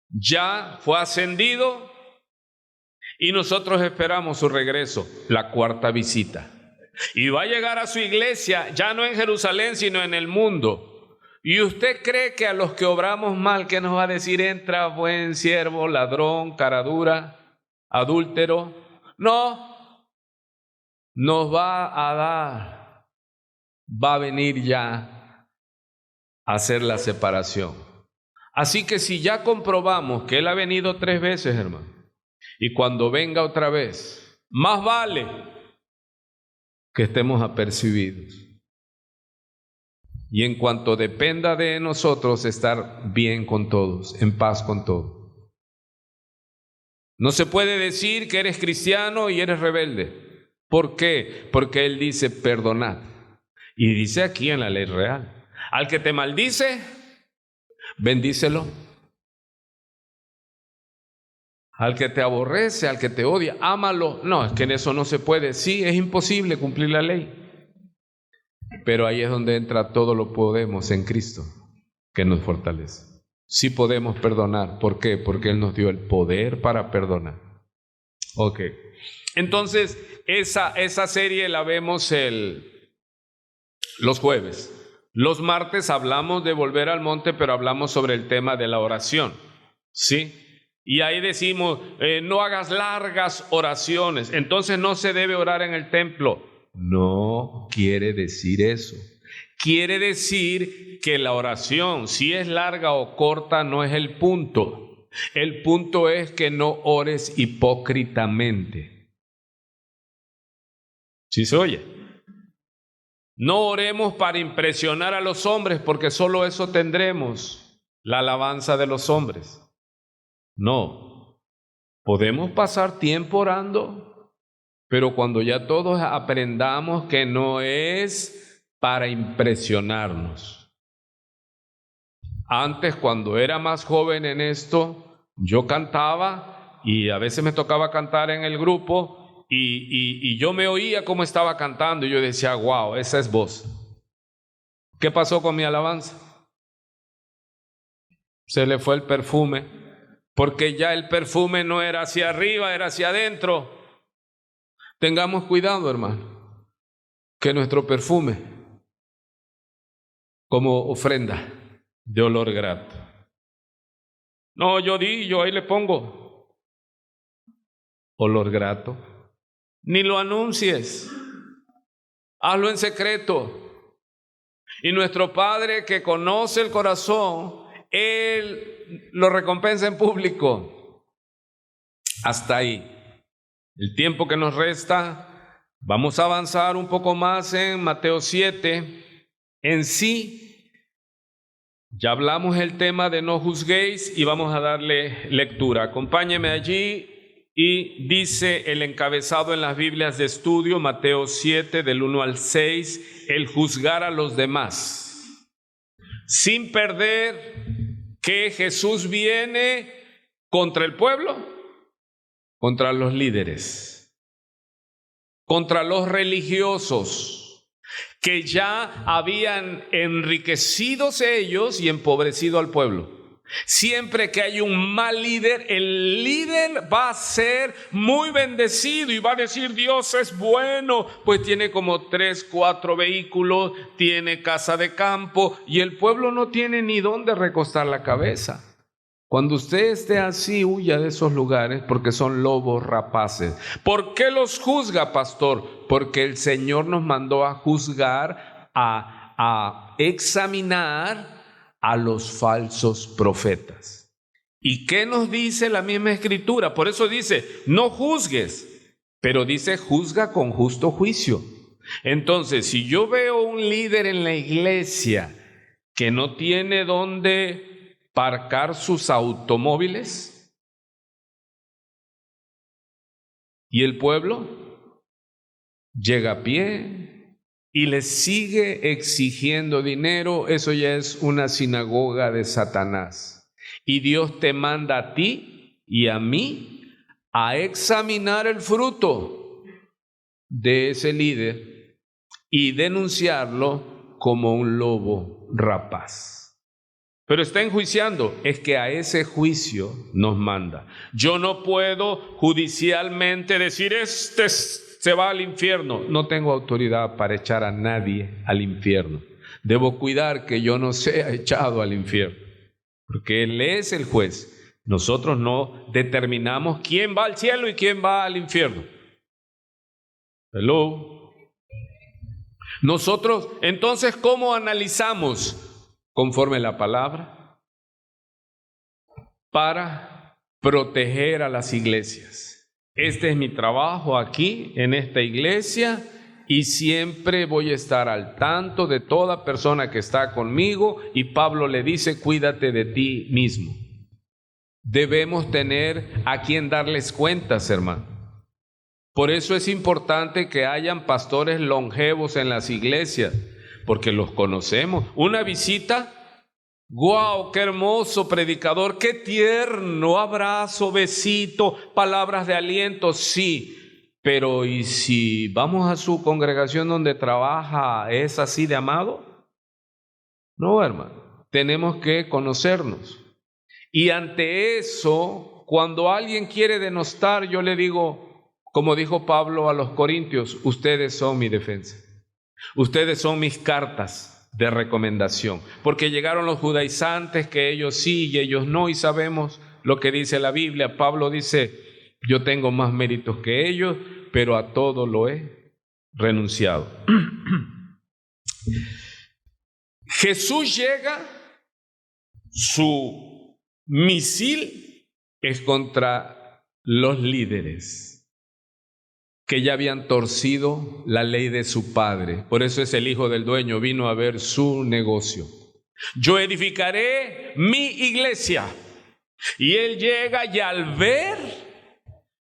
Ya fue ascendido y nosotros esperamos su regreso, la 4ª visita. Y va a llegar a su iglesia, ya no en Jerusalén, sino en el mundo. ¿Y usted cree que a los que obramos mal, qué nos va a decir? Entra buen siervo, ladrón, cara dura, adúltero. No, nos va a dar, va a venir ya a hacer la separación. Así que si ya comprobamos que Él ha venido 3 veces, hermano, y cuando venga otra vez, más vale que estemos apercibidos. Y en cuanto dependa de nosotros, estar bien con todos, en paz con todos. No se puede decir que eres cristiano y eres rebelde. ¿Por qué? Porque Él dice perdonad. Y dice aquí en la ley real: al que te maldice, bendícelo. Al que te aborrece, al que te odia, ámalo. No, es que en eso no se puede. Sí, es imposible cumplir la ley. Pero ahí es donde entra todo lo podemos en Cristo, que nos fortalece. Sí podemos perdonar. ¿Por qué? Porque Él nos dio el poder para perdonar. Ok. Entonces, esa serie la vemos los jueves. Los martes hablamos de volver al monte, pero hablamos sobre el tema de la oración, ¿sí? Y ahí decimos, no hagas largas oraciones, entonces no se debe orar en el templo. No quiere decir eso. Quiere decir que la oración, si es larga o corta, no es el punto. El punto es que no ores hipócritamente. ¿Sí se oye? No oremos para impresionar a los hombres, porque solo eso tendremos, la alabanza de los hombres. No, podemos pasar tiempo orando, pero cuando ya todos aprendamos que no es para impresionarnos. Antes, cuando era más joven en esto, yo cantaba y a veces me tocaba cantar en el grupo y yo me oía cómo estaba cantando y yo decía, wow, esa es voz. ¿Qué pasó con mi alabanza? Se le fue el perfume. Porque ya el perfume no era hacia arriba, era hacia adentro. Tengamos cuidado, hermano, que nuestro perfume, como ofrenda de olor grato. No, yo ahí le pongo olor grato. Ni lo anuncies, hazlo en secreto. Y nuestro Padre que conoce el corazón, Él lo recompensa en público. Hasta ahí. El tiempo que nos resta, vamos a avanzar un poco más en Mateo 7. En sí, ya hablamos el tema de no juzguéis y vamos a darle lectura. Acompáñeme allí y dice el encabezado en las Biblias de estudio, Mateo 7, del 1 al 6, el juzgar a los demás. Sin perder que Jesús viene contra el pueblo, contra los líderes, contra los religiosos, que ya habían enriquecido ellos y empobrecido al pueblo. Siempre que hay un mal líder, el líder va a ser muy bendecido y va a decir, Dios es bueno, pues tiene como 3, 4 vehículos, tiene casa de campo y el pueblo no tiene ni dónde recostar la cabeza. Cuando usted esté así, huya de esos lugares porque son lobos rapaces. ¿Por qué los juzga, pastor? Porque el Señor nos mandó a juzgar, a examinar a los falsos profetas. ¿Y qué nos dice la misma Escritura? Por eso dice, no juzgues, pero dice, juzga con justo juicio. Entonces, si yo veo un líder en la iglesia que no tiene dónde parcar sus automóviles, y el pueblo llega a pie y le sigue exigiendo dinero, eso ya es una sinagoga de Satanás. Y Dios te manda a ti y a mí a examinar el fruto de ese líder y denunciarlo como un lobo rapaz. Pero está enjuiciando, es que a ese juicio nos manda. Yo no puedo judicialmente decir, se va al infierno. No tengo autoridad para echar a nadie al infierno. Debo cuidar que yo no sea echado al infierno, porque Él es el juez. Nosotros no determinamos quién va al cielo y quién va al infierno. Hello. Nosotros, entonces, ¿cómo analizamos? Conforme la palabra, para proteger a las iglesias. Este es mi trabajo aquí, en esta iglesia, y siempre voy a estar al tanto de toda persona que está conmigo, y Pablo le dice, cuídate de ti mismo. Debemos tener a quien darles cuentas, hermano. Por eso es importante que hayan pastores longevos en las iglesias, porque los conocemos. Una visita, ¡guau! ¡Qué hermoso predicador! ¡Qué tierno! Abrazo, besito, palabras de aliento, sí. Pero ¿y si vamos a su congregación donde trabaja, es así de amado? No, hermano. Tenemos que conocernos. Y ante eso, cuando alguien quiere denostar, yo le digo, como dijo Pablo a los Corintios, ustedes son mi defensa. Ustedes son mis cartas de recomendación, porque llegaron los judaizantes que ellos sí y ellos no, y sabemos lo que dice la Biblia. Pablo dice: yo tengo más méritos que ellos, pero a todo lo he renunciado. Jesús llega, su misil es contra los líderes que ya habían torcido la ley de su padre. Por eso es el hijo del dueño, vino a ver su negocio. Yo edificaré mi iglesia. Y él llega y al ver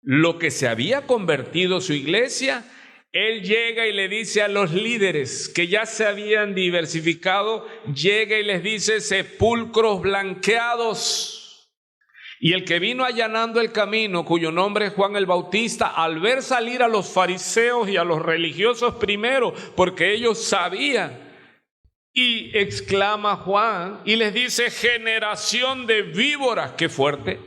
lo que se había convertido su iglesia, él llega y le dice a los líderes que ya se habían diversificado, llega y les dice: sepulcros blanqueados. Y el que vino allanando el camino, cuyo nombre es Juan el Bautista, al ver salir a los fariseos y a los religiosos primero, porque ellos sabían, y exclama Juan y les dice: generación de víboras. ¡Qué fuerte!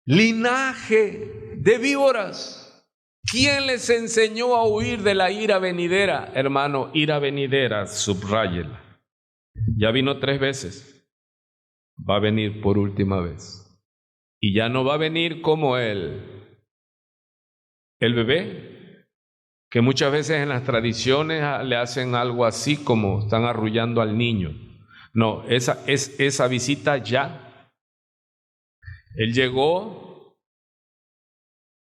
Linaje de víboras. ¿Quién les enseñó a huir de la ira venidera? Hermano, ira venidera, subráyela. Ya vino 3 veces. Va a venir por última vez. Y ya no va a venir como el bebé, que muchas veces en las tradiciones le hacen algo así como están arrullando al niño. No, esa visita ya. Él llegó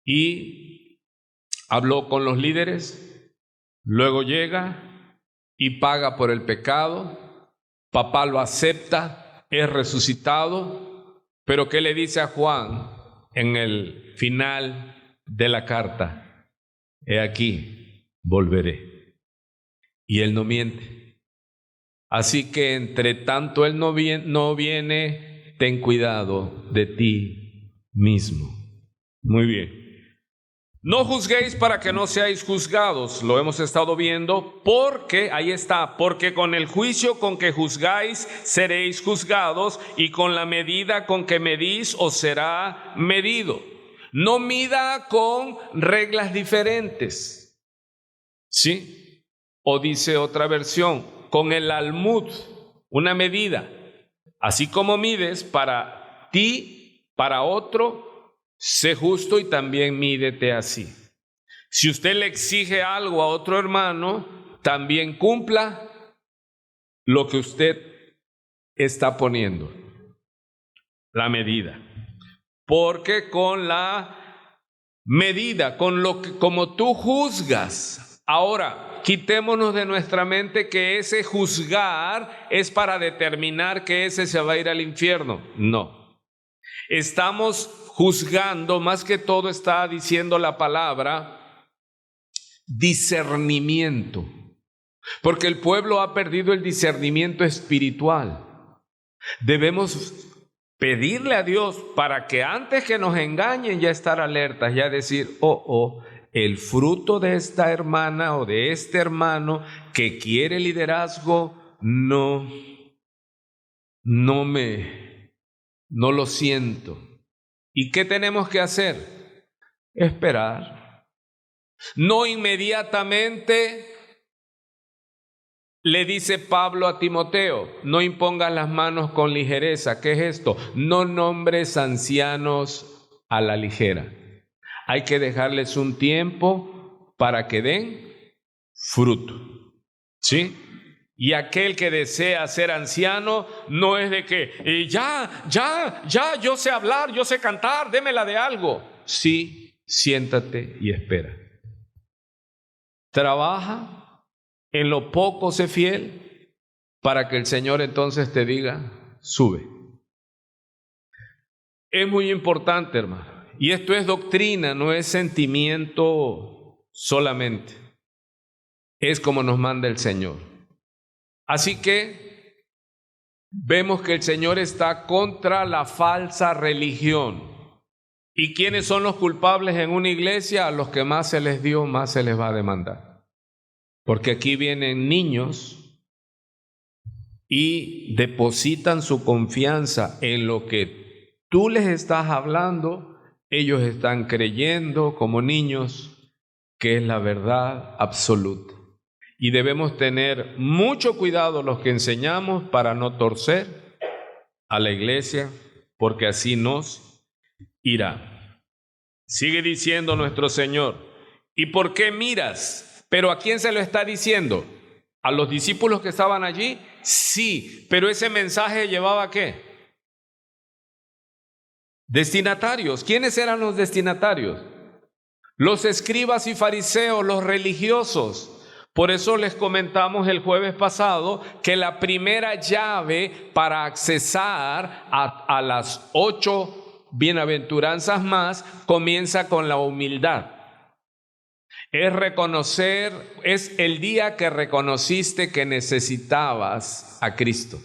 y habló con los líderes, luego llega y paga por el pecado. Papá lo acepta, es resucitado, pero ¿qué le dice a Juan en el final de la carta? He aquí, volveré. Y él no miente. Así que entre tanto él no viene, ten cuidado de ti mismo. Muy bien. No juzguéis para que no seáis juzgados. Lo hemos estado viendo, porque, ahí está, porque con el juicio con que juzgáis seréis juzgados, y con la medida con que medís os será medido. No mida con reglas diferentes, ¿sí? O dice otra versión, con el almud, una medida. Así como mides para ti, para otro, sé justo y también mídete así. Si usted le exige algo a otro hermano, también cumpla lo que usted está poniendo, la medida. Porque con la medida, como tú juzgas, ahora quitémonos de nuestra mente que ese juzgar es para determinar que ese se va a ir al infierno. No. Estamos juzgando, más que todo está diciendo la palabra, discernimiento. Porque el pueblo ha perdido el discernimiento espiritual. Debemos pedirle a Dios para que antes que nos engañen ya estar alertas, ya decir, el fruto de esta hermana o de este hermano que quiere liderazgo, no lo siento. ¿Y qué tenemos que hacer? Esperar. No inmediatamente le dice Pablo a Timoteo, no impongas las manos con ligereza. ¿Qué es esto? No nombres ancianos a la ligera. Hay que dejarles un tiempo para que den fruto. ¿Sí? Y aquel que desea ser anciano no es de que ya, yo sé hablar, yo sé cantar, démela de algo. Sí, siéntate y espera. Trabaja, en lo poco sé fiel, para que el Señor entonces te diga, sube. Es muy importante, hermano. Y esto es doctrina, no es sentimiento solamente. Es como nos manda el Señor. Así que vemos que el Señor está contra la falsa religión. ¿Y quiénes son los culpables en una iglesia? A los que más se les dio, más se les va a demandar. Porque aquí vienen niños y depositan su confianza en lo que tú les estás hablando. Ellos están creyendo como niños que es la verdad absoluta. Y debemos tener mucho cuidado los que enseñamos para no torcer a la iglesia, porque así nos irá. Sigue diciendo nuestro Señor, ¿y por qué miras? ¿Pero a quién se lo está diciendo? ¿A los discípulos que estaban allí? Sí, pero ese mensaje llevaba ¿a qué? Destinatarios. ¿Quiénes eran los destinatarios? Los escribas y fariseos, los religiosos. Por eso les comentamos el jueves pasado que la primera llave para accesar a las 8 bienaventuranzas más comienza con la humildad. Es reconocer, es el día que reconociste que necesitabas a Cristo.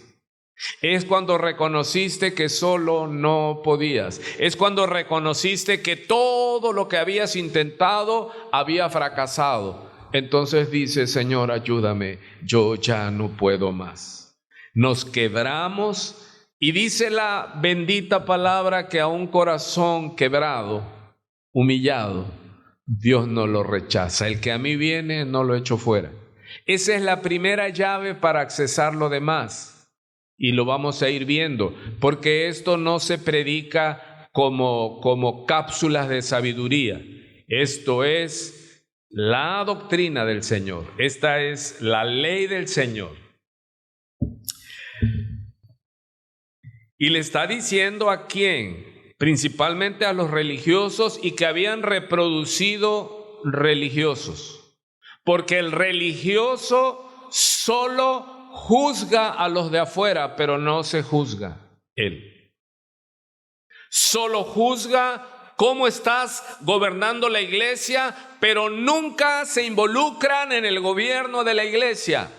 Es cuando reconociste que solo no podías. Es cuando reconociste que todo lo que habías intentado había fracasado. Entonces dices, Señor, ayúdame, yo ya no puedo más. Nos quebramos y dice la bendita palabra que a un corazón quebrado, humillado, Dios no lo rechaza. El que a mí viene no lo echo fuera. Esa es la primera llave para accesar lo demás. Y lo vamos a ir viendo, porque esto no se predica como cápsulas de sabiduría. Esto es la doctrina del Señor. Esta es la ley del Señor. Y le está diciendo a quién, principalmente a los religiosos y que habían reproducido religiosos. Porque el religioso solo juzga a los de afuera, pero no se juzga él. Solo juzga cómo estás gobernando la iglesia, pero nunca se involucran en el gobierno de la iglesia.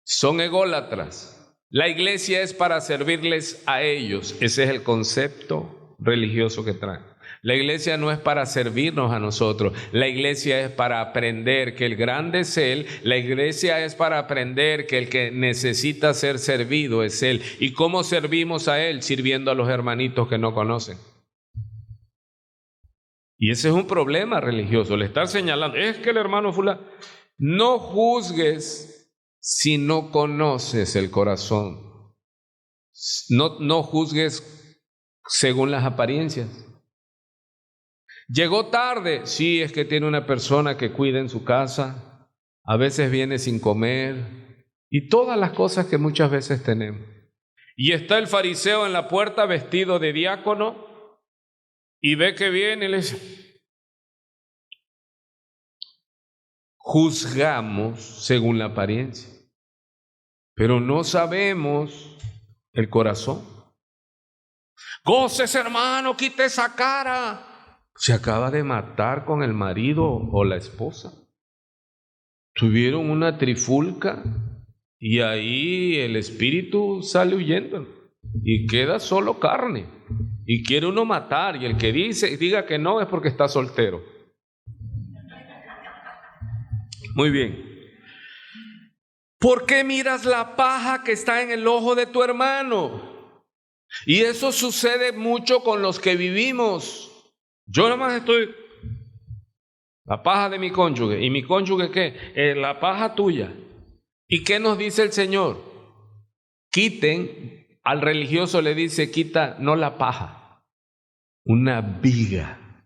Son ególatras. La iglesia es para servirles a ellos. Ese es el concepto religioso que traen. La iglesia no es para servirnos a nosotros, la iglesia es para aprender que el grande es Él, la iglesia es para aprender que el que necesita ser servido es Él. ¿Y cómo servimos a Él? Sirviendo a los hermanitos que no conocen. Y ese es un problema religioso, le estar señalando, es que el hermano fulano, no juzgues si no conoces el corazón, no juzgues según las apariencias. Llegó tarde, sí, es que tiene una persona que cuida en su casa, a veces viene sin comer y todas las cosas que muchas veces tenemos. Y está el fariseo en la puerta vestido de diácono y ve que viene y le dice, juzgamos según la apariencia, pero no sabemos el corazón. Goces, hermano, quite esa cara. Se acaba de matar con el marido o la esposa. Tuvieron una trifulca y ahí el espíritu sale huyendo y queda solo carne. Y quiere uno matar y el que diga que no es porque está soltero. Muy bien. ¿Por qué miras la paja que está en el ojo de tu hermano? Y eso sucede mucho con los que vivimos. Yo nada más estoy, la paja de mi cónyuge, ¿y mi cónyuge qué? La paja tuya. ¿Y qué nos dice el Señor? Quiten, al religioso le dice, quita no la paja, una viga.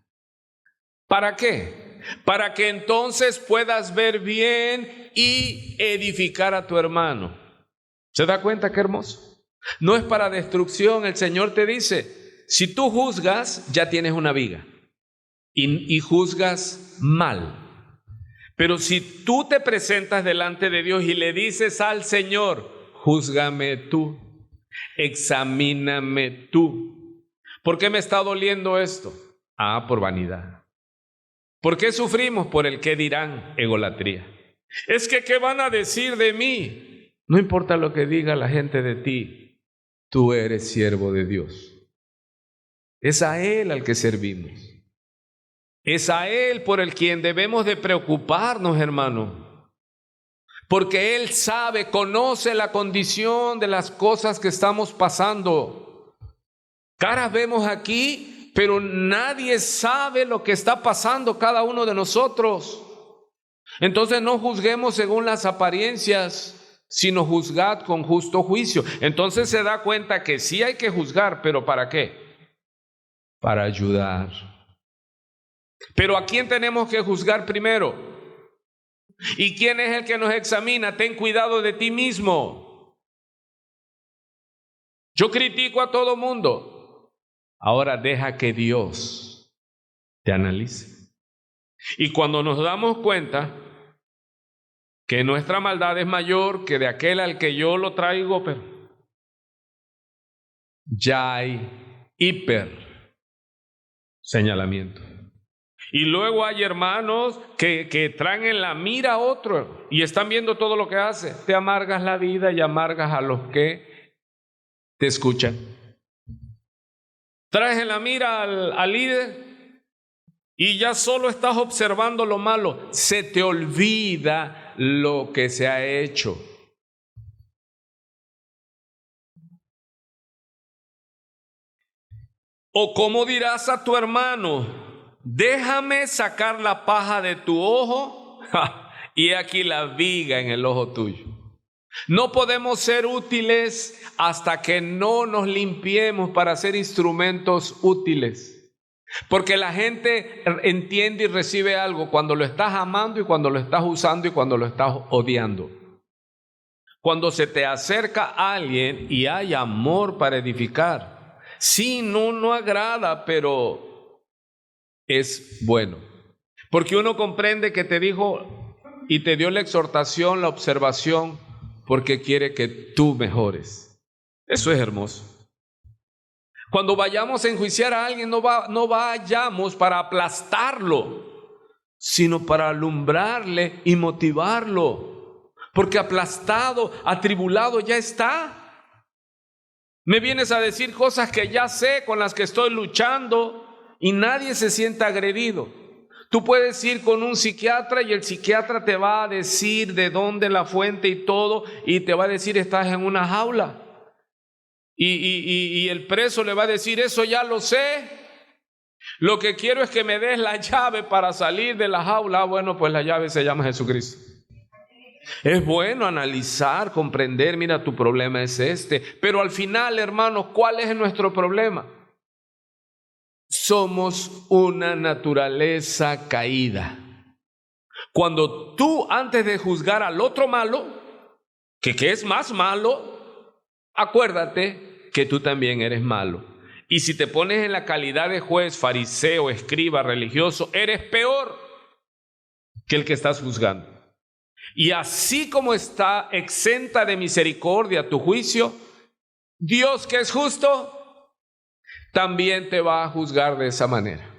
¿Para qué? Para que entonces puedas ver bien y edificar a tu hermano. ¿Se da cuenta qué hermoso? No es para destrucción, el Señor te dice, si tú juzgas, ya tienes una viga. Y juzgas mal. Pero si tú te presentas delante de Dios y le dices al Señor, júzgame tú, examíname tú. ¿Por qué me está doliendo esto? Por vanidad. ¿Por qué sufrimos? Por el qué dirán, egolatría. Es que ¿qué van a decir de mí? No importa lo que diga la gente de ti, tú eres siervo de Dios. Es a Él al que servimos. Es a Él por el quien debemos de preocuparnos, hermano. Porque Él sabe, conoce la condición de las cosas que estamos pasando. Caras vemos aquí, pero nadie sabe lo que está pasando cada uno de nosotros. Entonces no juzguemos según las apariencias, sino juzgad con justo juicio. Entonces se da cuenta que sí hay que juzgar, pero ¿para qué? Para ayudar. Pero ¿a quién tenemos que juzgar primero? ¿Y quién es el que nos examina? Ten cuidado de ti mismo. Yo critico a todo mundo. Ahora deja que Dios te analice. Y cuando nos damos cuenta que nuestra maldad es mayor que de aquel al que yo lo traigo, pero ya hay hiper señalamiento. Y luego hay hermanos que traen en la mira a otro y están viendo todo lo que hace. Te amargas la vida y amargas a los que te escuchan. Traes en la mira al líder y ya solo estás observando lo malo. Se te olvida lo que se ha hecho. ¿O cómo dirás a tu hermano, déjame sacar la paja de tu ojo y aquí la viga en el ojo tuyo? No podemos ser útiles hasta que no nos limpiemos para ser instrumentos útiles. Porque la gente entiende y recibe algo cuando lo estás amando y cuando lo estás usando y cuando lo estás odiando. Cuando se te acerca alguien y hay amor para edificar. Sí, no agrada, pero es bueno. Porque uno comprende que te dijo y te dio la exhortación, la observación, porque quiere que tú mejores. Eso es hermoso. Cuando vayamos a enjuiciar a alguien, no vayamos para aplastarlo, sino para alumbrarle y motivarlo. Porque aplastado, atribulado ya está. Me vienes a decir cosas que ya sé, con las que estoy luchando, y nadie se sienta agredido. Tú puedes ir con un psiquiatra y el psiquiatra te va a decir de dónde la fuente y todo, y te va a decir estás en una jaula. Y el preso le va a decir eso ya lo sé. Lo que quiero es que me des la llave para salir de la jaula. Bueno, pues la llave se llama Jesucristo. Es bueno analizar, comprender, mira, tu problema es este. Pero al final, hermanos, ¿cuál es nuestro problema? Somos una naturaleza caída. Cuando tú, antes de juzgar al otro malo, que es más malo, acuérdate que tú también eres malo. Y si te pones en la calidad de juez, fariseo, escriba, religioso, eres peor que el que estás juzgando. Y así como está exenta de misericordia tu juicio, Dios, que es justo, también te va a juzgar de esa manera.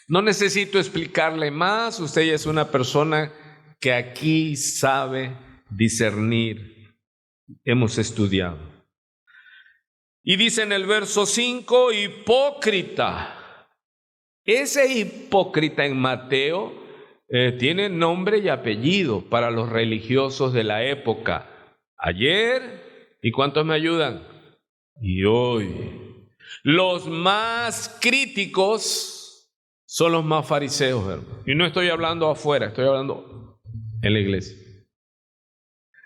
No necesito explicarle más, usted ya es una persona que aquí sabe discernir. Hemos estudiado. Y dice en el verso 5, hipócrita. Ese hipócrita en Mateo tiene nombre y apellido para los religiosos de la época. Ayer, ¿y cuántos me ayudan? Y hoy. Los más críticos son los más fariseos, hermano. Y no estoy hablando afuera, estoy hablando en la iglesia.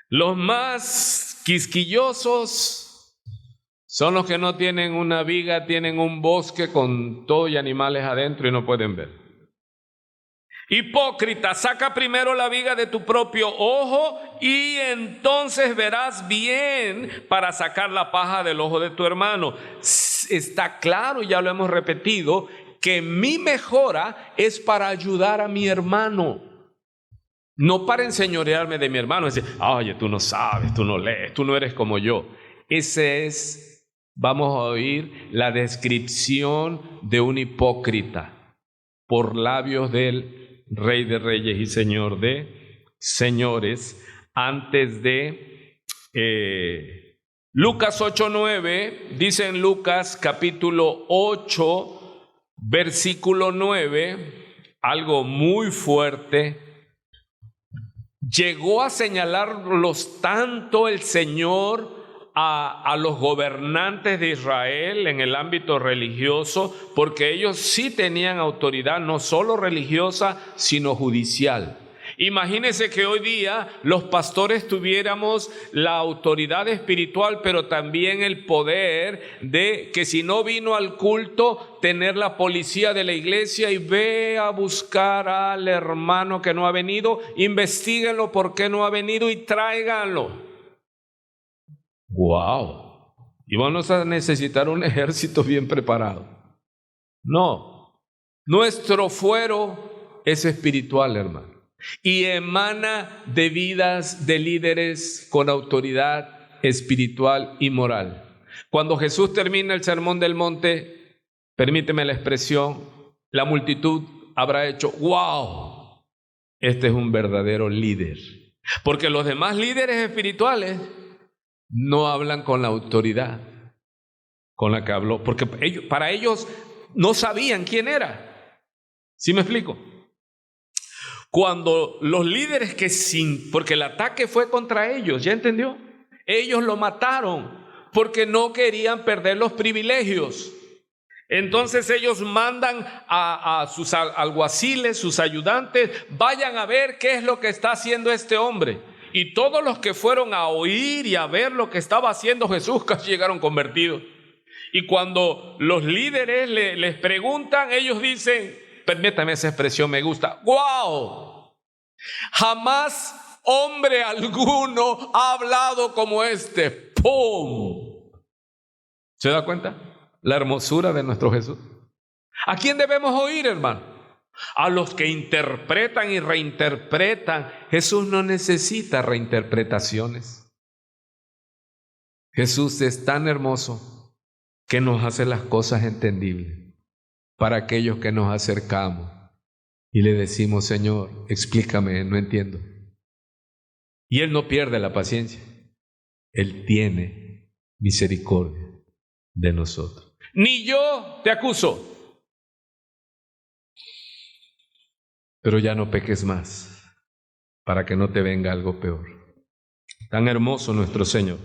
Los más quisquillosos son los que no tienen una viga, tienen un bosque con todo y animales adentro y no pueden ver. Hipócrita, saca primero la viga de tu propio ojo y entonces verás bien para sacar la paja del ojo de tu hermano. Está claro, ya lo hemos repetido, que mi mejora es para ayudar a mi hermano. No para enseñorearme de mi hermano, es decir, oye, tú no sabes, tú no lees, tú no eres como yo. Ese es, vamos a oír la descripción de un hipócrita por labios del Rey de Reyes y Señor de Señores, antes de Lucas 8:9, dice en Lucas capítulo 8, versículo 9, algo muy fuerte. Llegó a señalarlos tanto el Señor a los gobernantes de Israel en el ámbito religioso, porque ellos sí tenían autoridad no solo religiosa, sino judicial. Imagínense que hoy día los pastores tuviéramos la autoridad espiritual, pero también el poder de que si no vino al culto, tener la policía de la iglesia y ve a buscar al hermano que no ha venido, investíguenlo por qué no ha venido y tráiganlo. ¡Wow! Y vamos a necesitar un ejército bien preparado. No, nuestro fuero es espiritual, hermano. Y emana de vidas de líderes con autoridad espiritual y moral. Cuando Jesús termina el Sermón del Monte, permíteme la expresión, la multitud habrá hecho, ¡wow! Este es un verdadero líder. Porque los demás líderes espirituales no hablan con la autoridad con la que habló, porque para ellos no sabían quién era. ¿Sí me explico? Cuando los líderes porque el ataque fue contra ellos, ¿ya entendió? Ellos lo mataron porque no querían perder los privilegios. Entonces ellos mandan a sus alguaciles, sus ayudantes, vayan a ver qué es lo que está haciendo este hombre. Y todos los que fueron a oír y a ver lo que estaba haciendo Jesús casi llegaron convertidos. Y cuando los líderes les preguntan, ellos dicen, permítame esa expresión, me gusta, ¡wow! Jamás hombre alguno ha hablado como este. ¡Pum! ¿Se da cuenta? La hermosura de nuestro Jesús. ¿A quién debemos oír, hermano? A los que interpretan y reinterpretan. Jesús no necesita reinterpretaciones. Jesús es tan hermoso que nos hace las cosas entendibles para aquellos que nos acercamos y le decimos, Señor, explícame, no entiendo. Y Él no pierde la paciencia. Él tiene misericordia de nosotros. Ni yo te acuso, pero ya no peques más, para que no te venga algo peor. Tan hermoso nuestro Señor.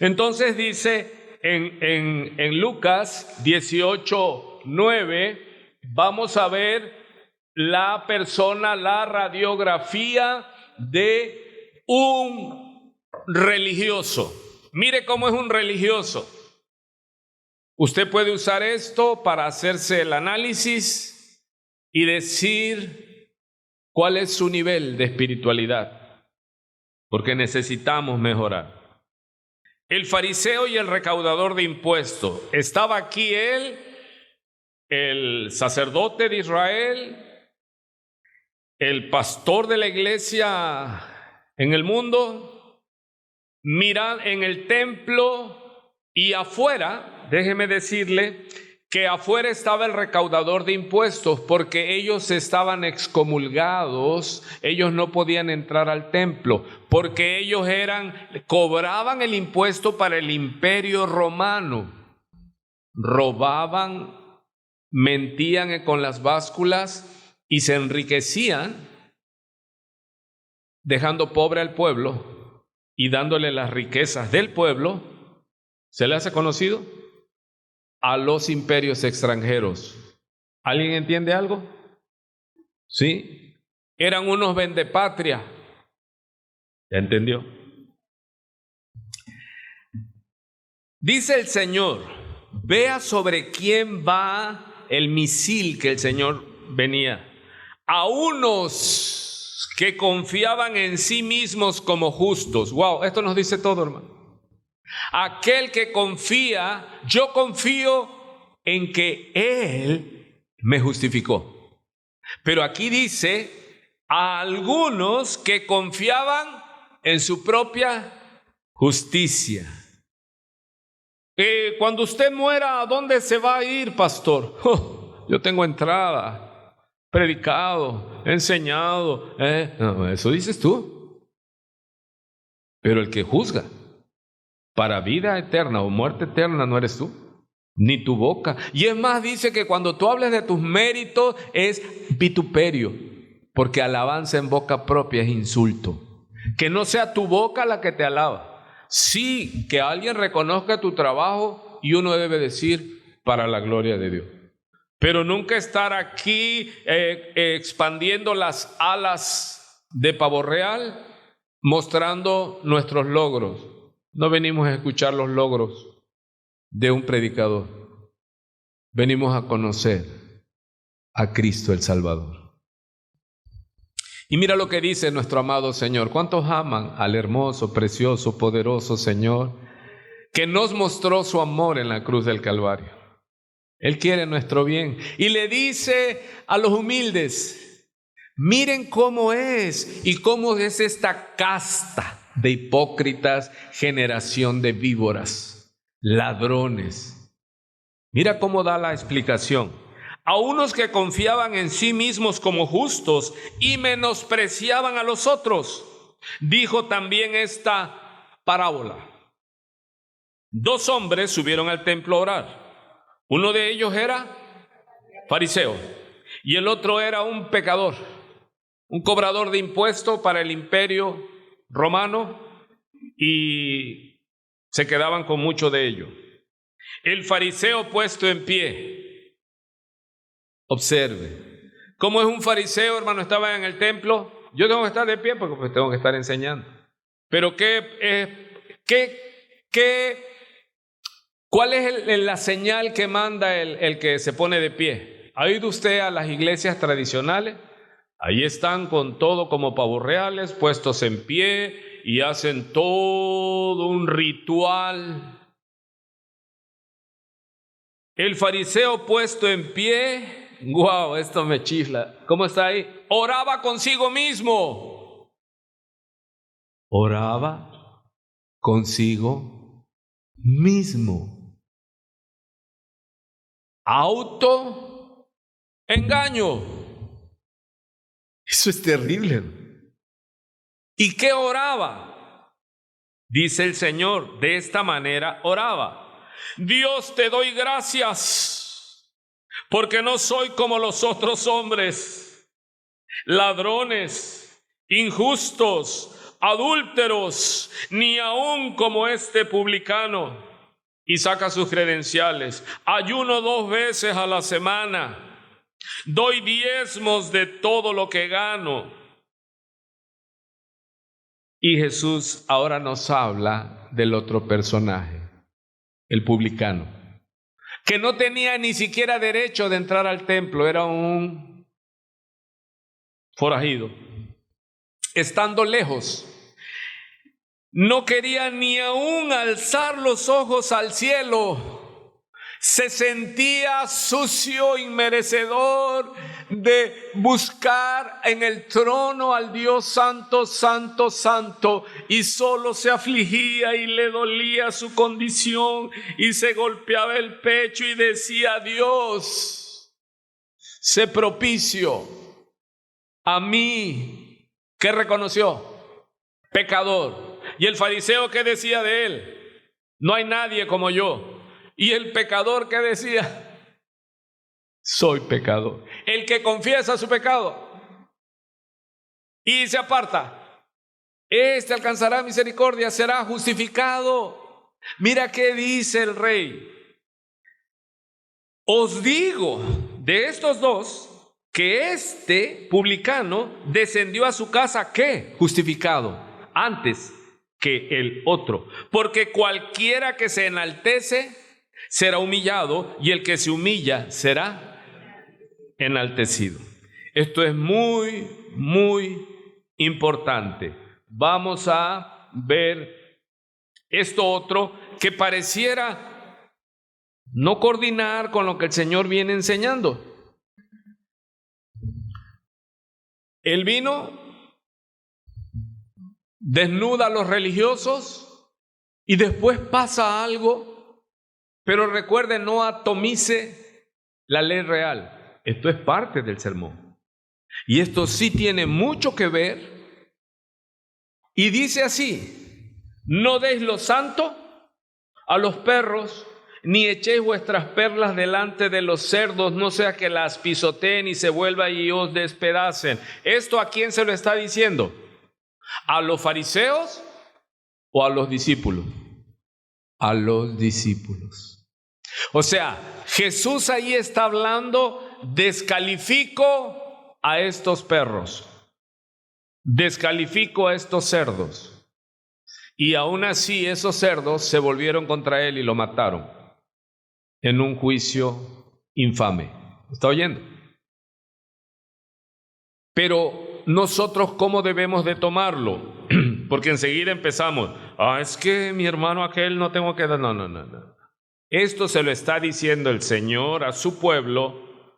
Entonces dice en Lucas 18:9, vamos a ver la persona, la radiografía de un religioso. Mire cómo es un religioso. Usted puede usar esto para hacerse el análisis y decir cuál es su nivel de espiritualidad, porque necesitamos mejorar. El fariseo y el recaudador de impuestos. Estaba aquí él, el sacerdote de Israel, el pastor de la iglesia en el mundo. Mirad en el templo y afuera, déjeme decirle que afuera estaba el recaudador de impuestos, porque ellos estaban excomulgados, ellos no podían entrar al templo, porque ellos cobraban el impuesto para el imperio romano, robaban, mentían con las básculas y se enriquecían, dejando pobre al pueblo y dándole las riquezas del pueblo. ¿Se le hace conocido? A los imperios extranjeros. ¿Alguien entiende algo? ¿Sí? Eran unos vendepatria. ¿Ya entendió? Dice el Señor, vea sobre quién va el misil que el Señor venía. A unos que confiaban en sí mismos como justos. Wow, esto nos dice todo, hermano. Aquel que confía, yo confío en que Él me justificó. Pero aquí dice, a algunos que confiaban en su propia justicia. Cuando usted muera, ¿a dónde se va a ir, pastor? Yo tengo entrada, predicado, enseñado. No, eso dices tú. Pero el que juzga para vida eterna o muerte eterna no eres tú, ni tu boca. Y es más, dice que cuando tú hables de tus méritos es vituperio, porque alabanza en boca propia es insulto. Que no sea tu boca la que te alaba. Sí, que alguien reconozca tu trabajo y uno debe decir para la gloria de Dios. Pero nunca estar aquí expandiendo las alas de pavo real, mostrando nuestros logros. No venimos a escuchar los logros de un predicador. Venimos a conocer a Cristo el Salvador. Y mira lo que dice nuestro amado Señor. ¿Cuántos aman al hermoso, precioso, poderoso Señor que nos mostró su amor en la cruz del Calvario? Él quiere nuestro bien. Y le dice a los humildes, miren cómo es y cómo es esta casta de hipócritas, generación de víboras, ladrones. Mira cómo da la explicación. A unos que confiaban en sí mismos como justos y menospreciaban a los otros, dijo también esta parábola. 2 hombres subieron al templo a orar. Uno de ellos era fariseo y el otro era un pecador, un cobrador de impuestos para el imperio romano, y se quedaban con mucho de ello. El fariseo puesto en pie. Observe, ¿cómo es un fariseo, hermano? Estaba en el templo. Yo tengo que estar de pie porque pues tengo que estar enseñando. Pero ¿cuál es la señal que manda el que se pone de pie? ¿Ha ido usted a las iglesias tradicionales? Ahí están con todo como pavos reales, puestos en pie y hacen todo un ritual. El fariseo puesto en pie, wow, esto me chifla. ¿Cómo está ahí? Oraba consigo mismo. Oraba consigo mismo. Autoengaño. Eso es terrible. ¿Y qué oraba? Dice el Señor, de esta manera oraba. Dios, te doy gracias, porque no soy como los otros hombres, ladrones, injustos, adúlteros, ni aun como este publicano. Y saca sus credenciales. Ayuno 2 veces a la semana. Doy diezmos de todo lo que gano. Y Jesús ahora nos habla del otro personaje, el publicano, que no tenía ni siquiera derecho de entrar al templo, era un forajido. Estando lejos, no quería ni aún alzar los ojos al cielo. Se sentía sucio, inmerecedor de buscar en el trono al Dios santo, santo, santo, y solo se afligía y le dolía su condición y se golpeaba el pecho y decía: Dios, sé propicio a mí. ¿Qué reconoció? Pecador. ¿Y el fariseo qué decía de él? No hay nadie como yo. ¿Y el pecador qué decía? Soy pecador. El que confiesa su pecado y se aparta, este alcanzará misericordia, será justificado. Mira qué dice el rey. Os digo de estos 2 que este publicano descendió a su casa, ¿qué? Justificado, antes que el otro. Porque cualquiera que se enaltece será humillado, y el que se humilla será enaltecido. Esto es muy, muy importante. Vamos a ver esto otro que pareciera no coordinar con lo que el Señor viene enseñando. El vino desnuda a los religiosos y después pasa algo. Pero recuerden, no atomice la ley real. Esto es parte del sermón. Y esto sí tiene mucho que ver. Y dice así: no deis lo santo a los perros, ni echéis vuestras perlas delante de los cerdos, no sea que las pisoteen y se vuelvan y os despedacen. ¿Esto a quién se lo está diciendo? ¿A los fariseos o a los discípulos? A los discípulos. O sea, Jesús ahí está hablando, descalifico a estos perros, descalifico a estos cerdos. Y aún así esos cerdos se volvieron contra él y lo mataron en un juicio infame. ¿Está oyendo? Pero nosotros, ¿cómo debemos de tomarlo? Porque enseguida empezamos, es que mi hermano aquel no tengo que dar. No. Esto se lo está diciendo el Señor a su pueblo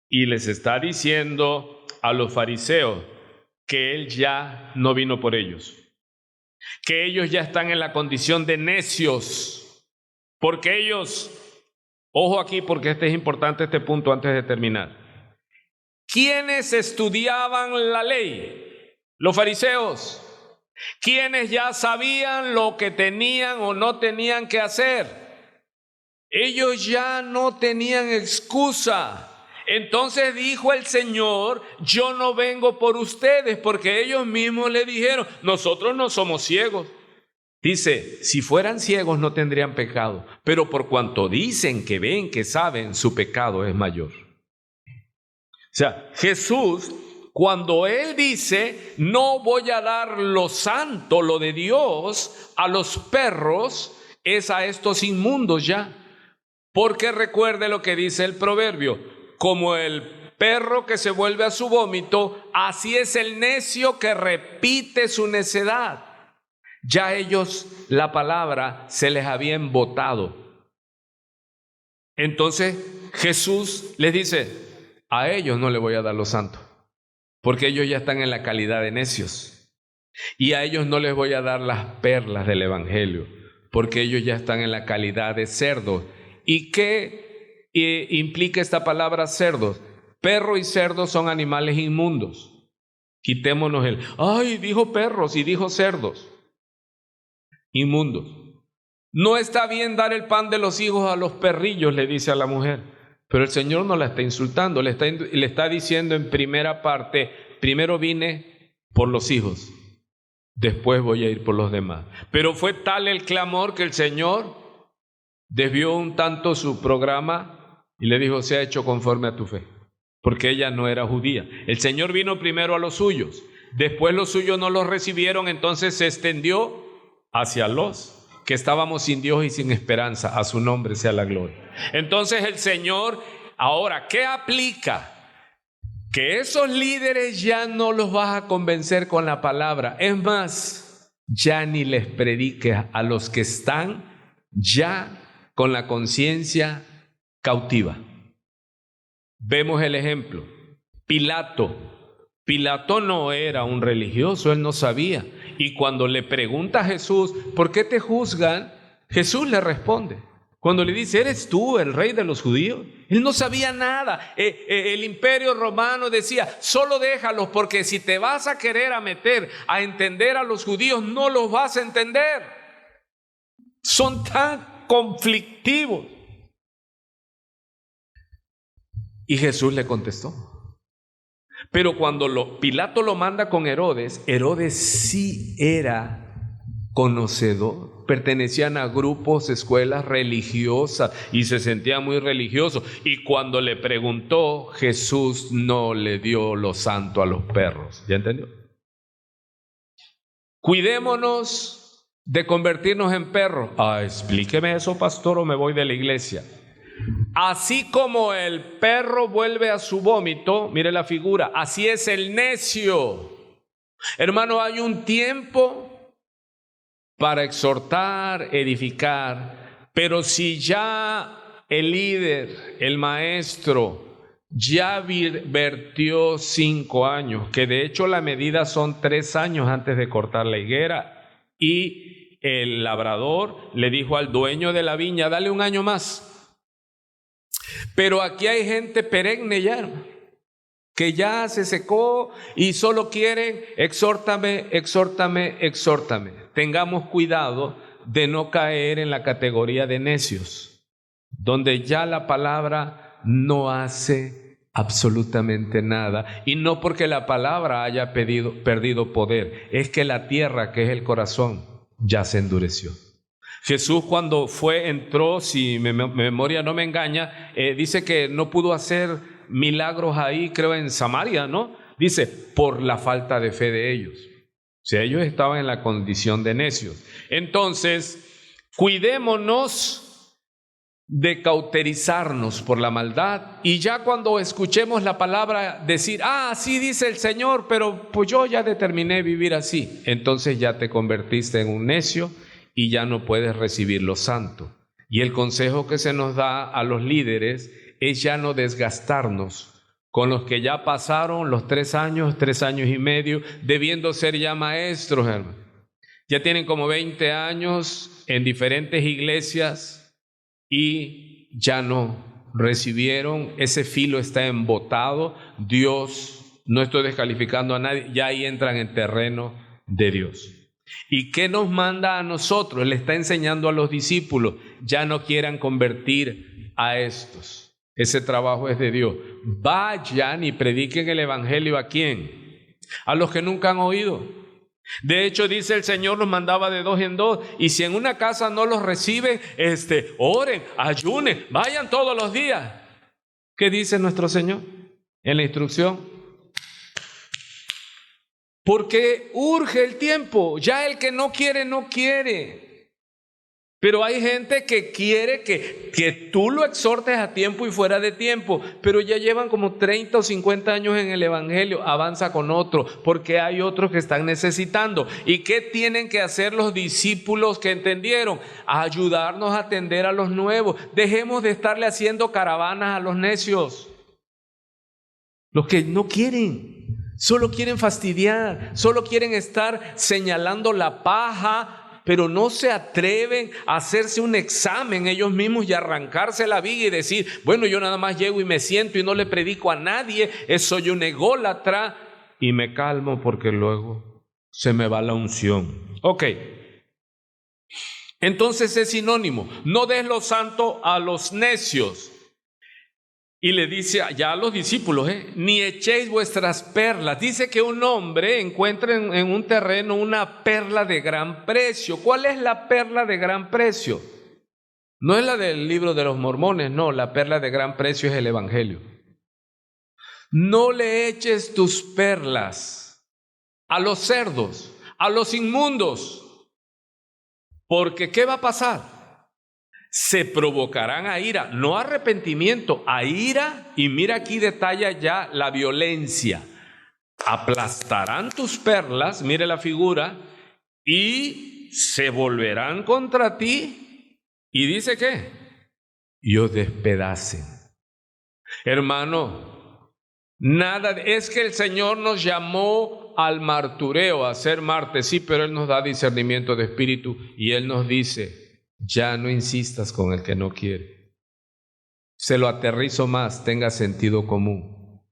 y les está diciendo a los fariseos que Él ya no vino por ellos, que ellos ya están en la condición de necios, porque ellos, ojo aquí porque este es importante, este punto antes de terminar. ¿Quiénes estudiaban la ley? Los fariseos. ¿Quiénes ya sabían lo que tenían o no tenían que hacer? Ellos ya no tenían excusa. Entonces dijo el Señor, yo no vengo por ustedes, porque ellos mismos le dijeron, nosotros no somos ciegos. Dice, si fueran ciegos no tendrían pecado, pero por cuanto dicen que ven, que saben, su pecado es mayor. O sea, Jesús, cuando Él dice, no voy a dar lo santo, lo de Dios, a los perros, es a estos inmundos ya. Porque recuerde lo que dice el proverbio, como el perro que se vuelve a su vómito, así es el necio que repite su necedad. Ya ellos la palabra se les había embotado. Entonces Jesús les dice, a ellos no les voy a dar lo santo, porque ellos ya están en la calidad de necios. Y a ellos no les voy a dar las perlas del Evangelio, porque ellos ya están en la calidad de cerdos. ¿Y qué implica esta palabra cerdos? Perro y cerdo son animales inmundos. Quitémonos dijo perros y dijo cerdos. Inmundos. No está bien dar el pan de los hijos a los perrillos, le dice a la mujer. Pero el Señor no la está insultando, le está diciendo en primera parte, primero vine por los hijos, después voy a ir por los demás. Pero fue tal el clamor que el Señor desvió un tanto su programa y le dijo, sea hecho conforme a tu fe, porque ella no era judía. El Señor vino primero a los suyos, después los suyos no los recibieron, entonces se extendió hacia los que estábamos sin Dios y sin esperanza. A su nombre sea la gloria. Entonces el Señor, ahora, ¿qué aplica? Que esos líderes ya no los vas a convencer con la palabra. Es más, ya ni les prediques a los que están ya con la conciencia cautiva. Vemos el ejemplo. Pilato no era un religioso, él no sabía. Y cuando le pregunta a Jesús, ¿por qué te juzgan? Jesús le responde. Cuando le dice, ¿eres tú el rey de los judíos? Él no sabía nada. El imperio romano decía, solo déjalos, porque si te vas a querer meter a entender a los judíos, no los vas a entender. Son tan conflictivos. Y Jesús le contestó. Pero cuando Pilato lo manda con Herodes, Herodes sí era conocedor, pertenecían a grupos, escuelas religiosas y se sentía muy religioso. Y cuando le preguntó, Jesús no le dio lo santo a los perros. ¿Ya entendió? Cuidémonos de convertirnos en perros. Explíqueme eso, pastor, o me voy de la iglesia. Así como el perro vuelve a su vómito, mire la figura, así es el necio. Hermano, hay un tiempo para exhortar, edificar, pero si ya el líder, el maestro, ya vertió 5 años, que de hecho la medida son 3 años antes de cortar la higuera, y el labrador le dijo al dueño de la viña, dale 1 año más. Pero aquí hay gente perenne ya, que ya se secó y solo quieren exhórtame. Tengamos cuidado de no caer en la categoría de necios, donde ya la palabra no hace absolutamente nada. Y no porque la palabra haya perdido poder, es que la tierra, que es el corazón, ya se endureció. Jesús cuando entró, si mi memoria no me engaña, dice que no pudo hacer milagros ahí, creo en Samaria, ¿no? Dice, por la falta de fe de ellos. O sea, ellos estaban en la condición de necios. Entonces, cuidémonos de cauterizarnos por la maldad, y ya cuando escuchemos la palabra decir, así dice el Señor, pero pues yo ya determiné vivir así, entonces ya te convertiste en un necio y ya no puedes recibir lo santo. Y el consejo que se nos da a los líderes es ya no desgastarnos con los que ya pasaron los 3 años y medio, debiendo ser ya maestros, hermano. Ya tienen como 20 años en diferentes iglesias y ya no recibieron, ese filo está embotado. Dios, no estoy descalificando a nadie, ya ahí entran en terreno de Dios. ¿Y qué nos manda a nosotros? Le está enseñando a los discípulos, ya no quieran convertir a estos. Ese trabajo es de Dios. Vayan y prediquen el evangelio ¿a quién? A los que nunca han oído. De hecho, dice el Señor, los mandaba de 2 en 2, y si en una casa no los reciben, oren, ayunen, vayan todos los días. ¿Qué dice nuestro Señor en la instrucción? Porque urge el tiempo, ya el que no quiere, no quiere. Pero hay gente que quiere que tú lo exhortes a tiempo y fuera de tiempo, pero ya llevan como 30 o 50 años en el evangelio, avanza con otro, porque hay otros que están necesitando. ¿Y qué tienen que hacer los discípulos que entendieron? Ayudarnos a atender a los nuevos. Dejemos de estarle haciendo caravanas a los necios, los que no quieren, solo quieren fastidiar, solo quieren estar señalando la paja, pero no se atreven a hacerse un examen ellos mismos y arrancarse la viga y decir, bueno, yo nada más llego y me siento y no le predico a nadie, soy un ególatra, y me calmo porque luego se me va la unción. Ok, entonces es sinónimo, no des lo santo a los necios. Y le dice ya a los discípulos, ni echéis vuestras perlas. Dice que un hombre encuentra en un terreno una perla de gran precio. ¿Cuál es la perla de gran precio? No es la del libro de los mormones, no, la perla de gran precio es el evangelio. No le eches tus perlas a los cerdos, a los inmundos, porque ¿qué va a pasar? Se provocarán a ira, no arrepentimiento, a ira, y mira aquí detalla ya la violencia. Aplastarán tus perlas, mire la figura, y se volverán contra ti, y dice ¿qué? Y os despedacen. Hermano, nada, es que el Señor nos llamó al martureo, a ser mártires, sí, pero Él nos da discernimiento de espíritu, y Él nos dice, ya no insistas con el que no quiere. Se lo aterrizo más, tenga sentido común.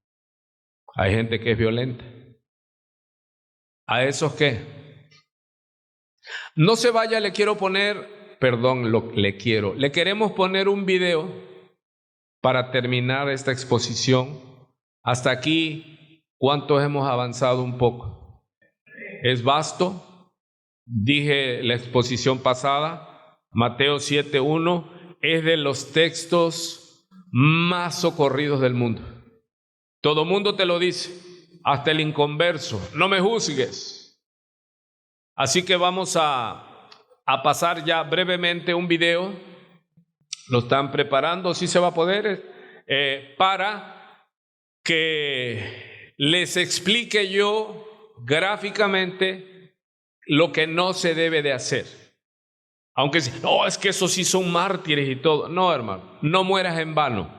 Hay gente que es violenta. ¿A esos qué? No se vaya, le queremos poner un video para terminar esta exposición. Hasta aquí, ¿cuántos hemos avanzado un poco? Es vasto. Dije la exposición pasada, Mateo 7:1 es de los textos más socorridos del mundo. Todo mundo te lo dice, hasta el inconverso, no me juzgues. Así que vamos a pasar ya brevemente un video, lo están preparando, sí se va a poder, para que les explique yo gráficamente lo que no se debe de hacer. Aunque no, es que esos sí son mártires y todo. No, hermano, no mueras en vano.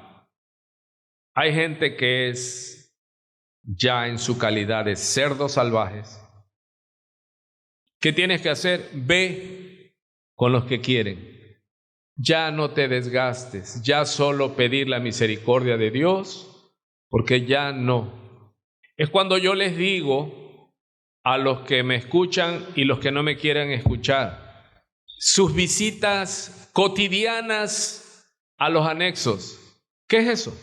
Hay gente que es ya en su calidad de cerdos salvajes. ¿Qué tienes que hacer? Ve con los que quieren. Ya no te desgastes, ya solo pedir la misericordia de Dios, porque ya no. Es cuando yo les digo a los que me escuchan y los que no me quieran escuchar, sus visitas cotidianas a los anexos. ¿Qué es eso?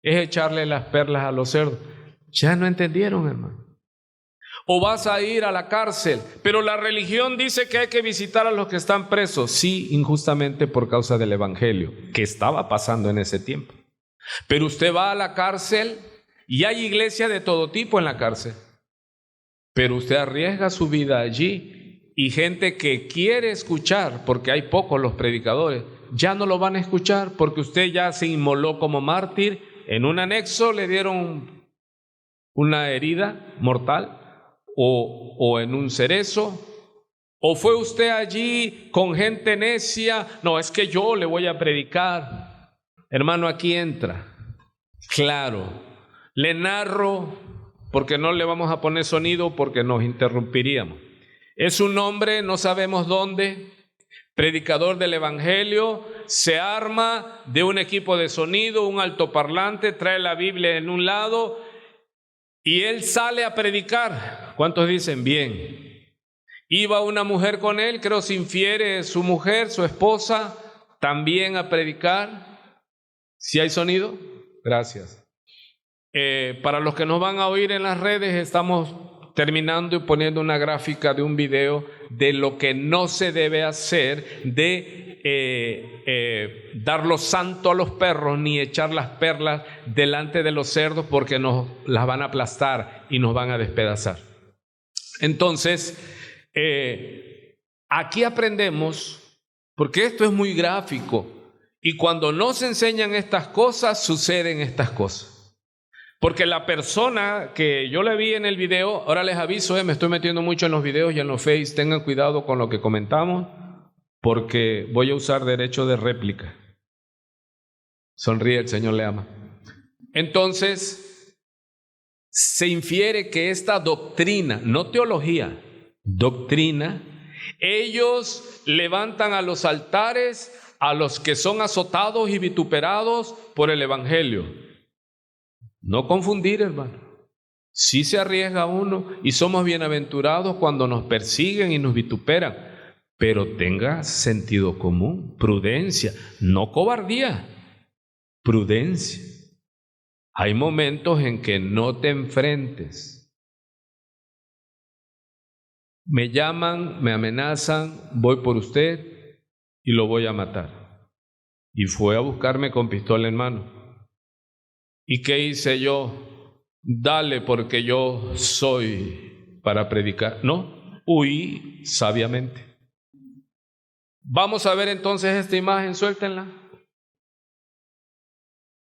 Es echarle las perlas a los cerdos. Ya no entendieron, hermano. o vas a ir a la cárcel. Pero la religión dice que hay que visitar a los que están presos. Sí, injustamente por causa del evangelio, que estaba pasando en ese tiempo. Pero usted va a la cárcel y hay iglesia de todo tipo en la cárcel. Pero usted arriesga su vida allí y gente que quiere escuchar, porque hay pocos los predicadores, ya no lo van a escuchar porque usted ya se inmoló como mártir. En un anexo le dieron una herida mortal o en un cerezo, o fue usted allí con gente necia. No, es que yo le voy a predicar. Hermano, aquí entra. Claro, le narro porque no le vamos a poner sonido porque nos interrumpiríamos. Es un hombre, no sabemos dónde, predicador del evangelio, se arma de un equipo de sonido, un altoparlante, trae la Biblia en un lado y él sale a predicar. ¿Cuántos dicen bien? Iba una mujer con él, creo se infiere su mujer, su esposa, también a predicar. ¿Sí hay sonido? Gracias. Para los que nos van a oír en las redes, estamos terminando y poniendo una gráfica de un video de lo que no se debe hacer, de dar lo santo a los perros ni echar las perlas delante de los cerdos, porque nos las van a aplastar y nos van a despedazar. Entonces, aquí aprendemos, porque esto es muy gráfico, y cuando no se enseñan estas cosas, suceden estas cosas. Porque la persona que yo le vi en el video, ahora les aviso, me estoy metiendo mucho en los videos y en los Face, tengan cuidado con lo que comentamos, porque voy a usar derecho de réplica. Sonríe, el Señor le ama. Entonces, se infiere que esta doctrina, no teología, doctrina, ellos levantan a los altares a los que son azotados y vituperados por el evangelio. No confundir, hermano. Sí se arriesga uno y somos bienaventurados cuando nos persiguen y nos vituperan, pero tenga sentido común, prudencia, no cobardía, prudencia. Hay momentos en que no te enfrentes. Me llaman, me amenazan, voy por usted y lo voy a matar. Y fue a buscarme con pistola en mano. ¿Y qué hice yo? Dale, porque yo soy para predicar. No, huí sabiamente. Vamos a ver entonces esta imagen, suéltenla.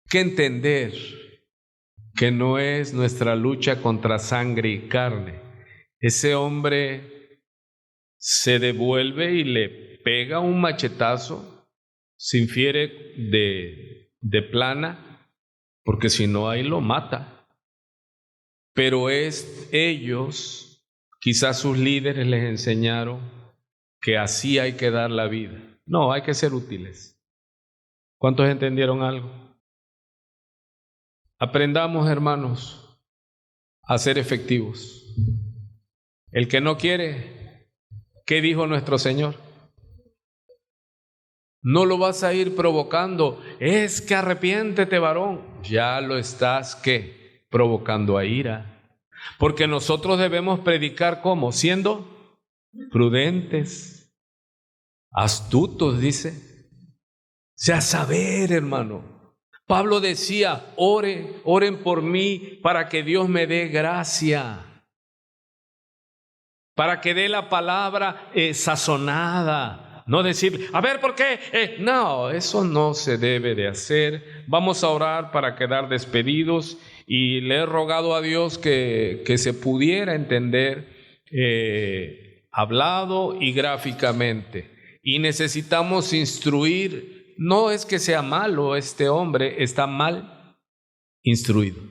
Que entender que no es nuestra lucha contra sangre y carne. Ese hombre se devuelve y le pega un machetazo, se infiere de plana, porque si no ahí lo mata. Pero ellos, quizás sus líderes les enseñaron que así hay que dar la vida. No, hay que ser útiles. ¿Cuántos entendieron algo? Aprendamos, hermanos, a ser efectivos. El que no quiere, ¿qué dijo nuestro Señor? No lo vas a ir provocando. Es que arrepiéntete, varón. Ya lo estás, ¿qué? Provocando a ira. Porque nosotros debemos predicar ¿cómo? Siendo prudentes, astutos, dice. O sea, saber, hermano. Pablo decía, oren por mí para que Dios me dé gracia. Para que dé la palabra sazonada. No decir, a ver, ¿por qué? No, eso no se debe de hacer. Vamos a orar para quedar despedidos y le he rogado a Dios que se pudiera entender hablado y gráficamente. Y necesitamos instruir. No es que sea malo este hombre, está mal instruido.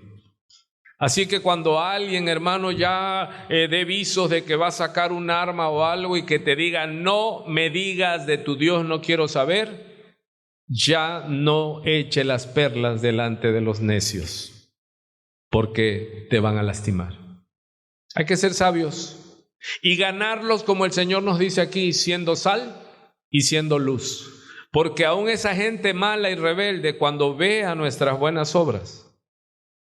Así que cuando alguien, hermano, ya dé visos de que va a sacar un arma o algo y que te diga, no me digas de tu Dios, no quiero saber, ya no eche las perlas delante de los necios, porque te van a lastimar. Hay que ser sabios y ganarlos, como el Señor nos dice aquí, siendo sal y siendo luz. Porque aún esa gente mala y rebelde, cuando vea nuestras buenas obras,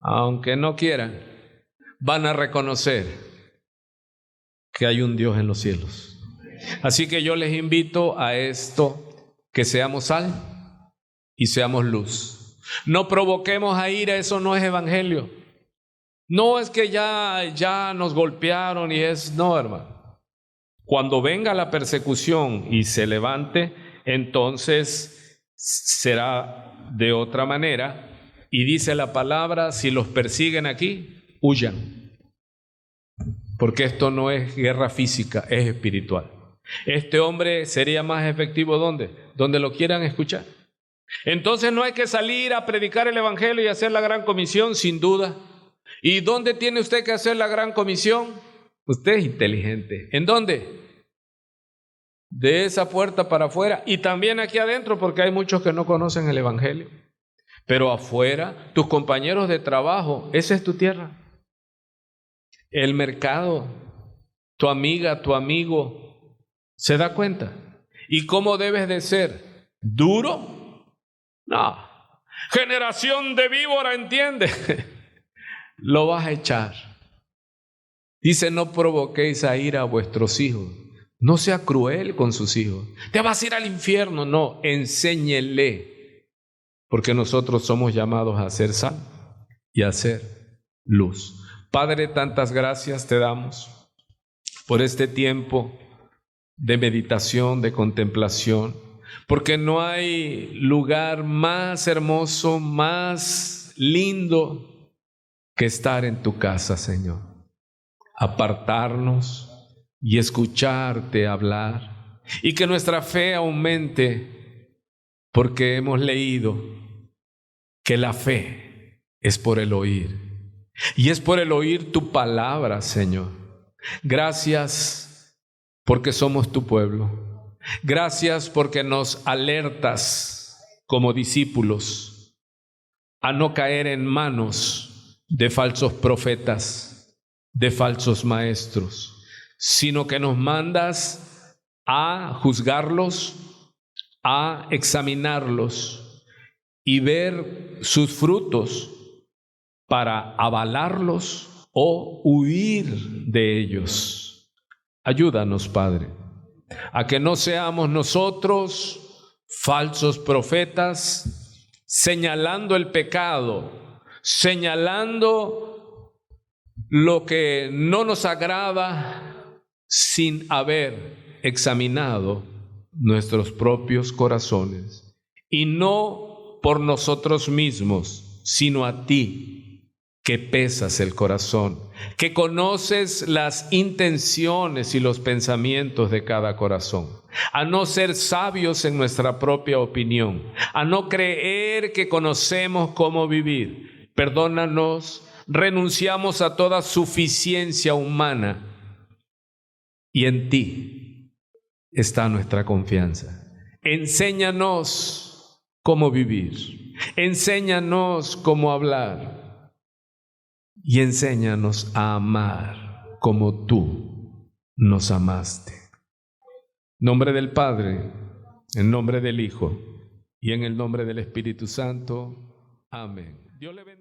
aunque no quieran, van a reconocer que hay un Dios en los cielos. Así que yo les invito a esto, que seamos sal y seamos luz. No provoquemos a ira, eso no es evangelio. No es que ya nos golpearon y no, hermano. Cuando venga la persecución y se levante, entonces será de otra manera. Y dice la palabra, si los persiguen aquí, huyan. Porque esto no es guerra física, es espiritual. Este hombre sería más efectivo ¿dónde? Donde lo quieran escuchar. Entonces no hay que salir a predicar el evangelio y hacer la gran comisión, sin duda. ¿Y dónde tiene usted que hacer la gran comisión? Usted es inteligente. ¿En dónde? De esa puerta para afuera y también aquí adentro, porque hay muchos que no conocen el evangelio. Pero afuera, tus compañeros de trabajo, esa es tu tierra. El mercado, tu amiga, tu amigo, ¿se da cuenta? ¿Y cómo debes de ser? ¿Duro? No. Generación de víbora, ¿entiende? Lo vas a echar. Dice, no provoquéis a ira a vuestros hijos. No sea cruel con sus hijos. Te vas a ir al infierno. No, enséñele. Porque nosotros somos llamados a ser sal y a ser luz. Padre, tantas gracias te damos por este tiempo de meditación, de contemplación, porque no hay lugar más hermoso, más lindo que estar en tu casa, Señor. Apartarnos y escucharte hablar, y que nuestra fe aumente, porque hemos leído que la fe es por el oír, y es por el oír tu palabra, Señor. Gracias porque somos tu pueblo. Gracias porque nos alertas como discípulos a no caer en manos de falsos profetas, de falsos maestros, sino que nos mandas a juzgarlos, a examinarlos y ver sus frutos para avalarlos o huir de ellos. Ayúdanos, Padre, a que no seamos nosotros falsos profetas señalando el pecado, señalando lo que no nos agrada sin haber examinado nuestros propios corazones, y no por nosotros mismos, sino a ti, que pesas el corazón, que conoces las intenciones y los pensamientos de cada corazón. A no ser sabios en nuestra propia opinión, a no creer que conocemos cómo vivir. Perdónanos, renunciamos a toda suficiencia humana y en ti está nuestra confianza. Enséñanos cómo vivir, enséñanos cómo hablar. Y enséñanos a amar como tú nos amaste. En nombre del Padre, en nombre del Hijo y en el nombre del Espíritu Santo. Amén. Dios le bendiga.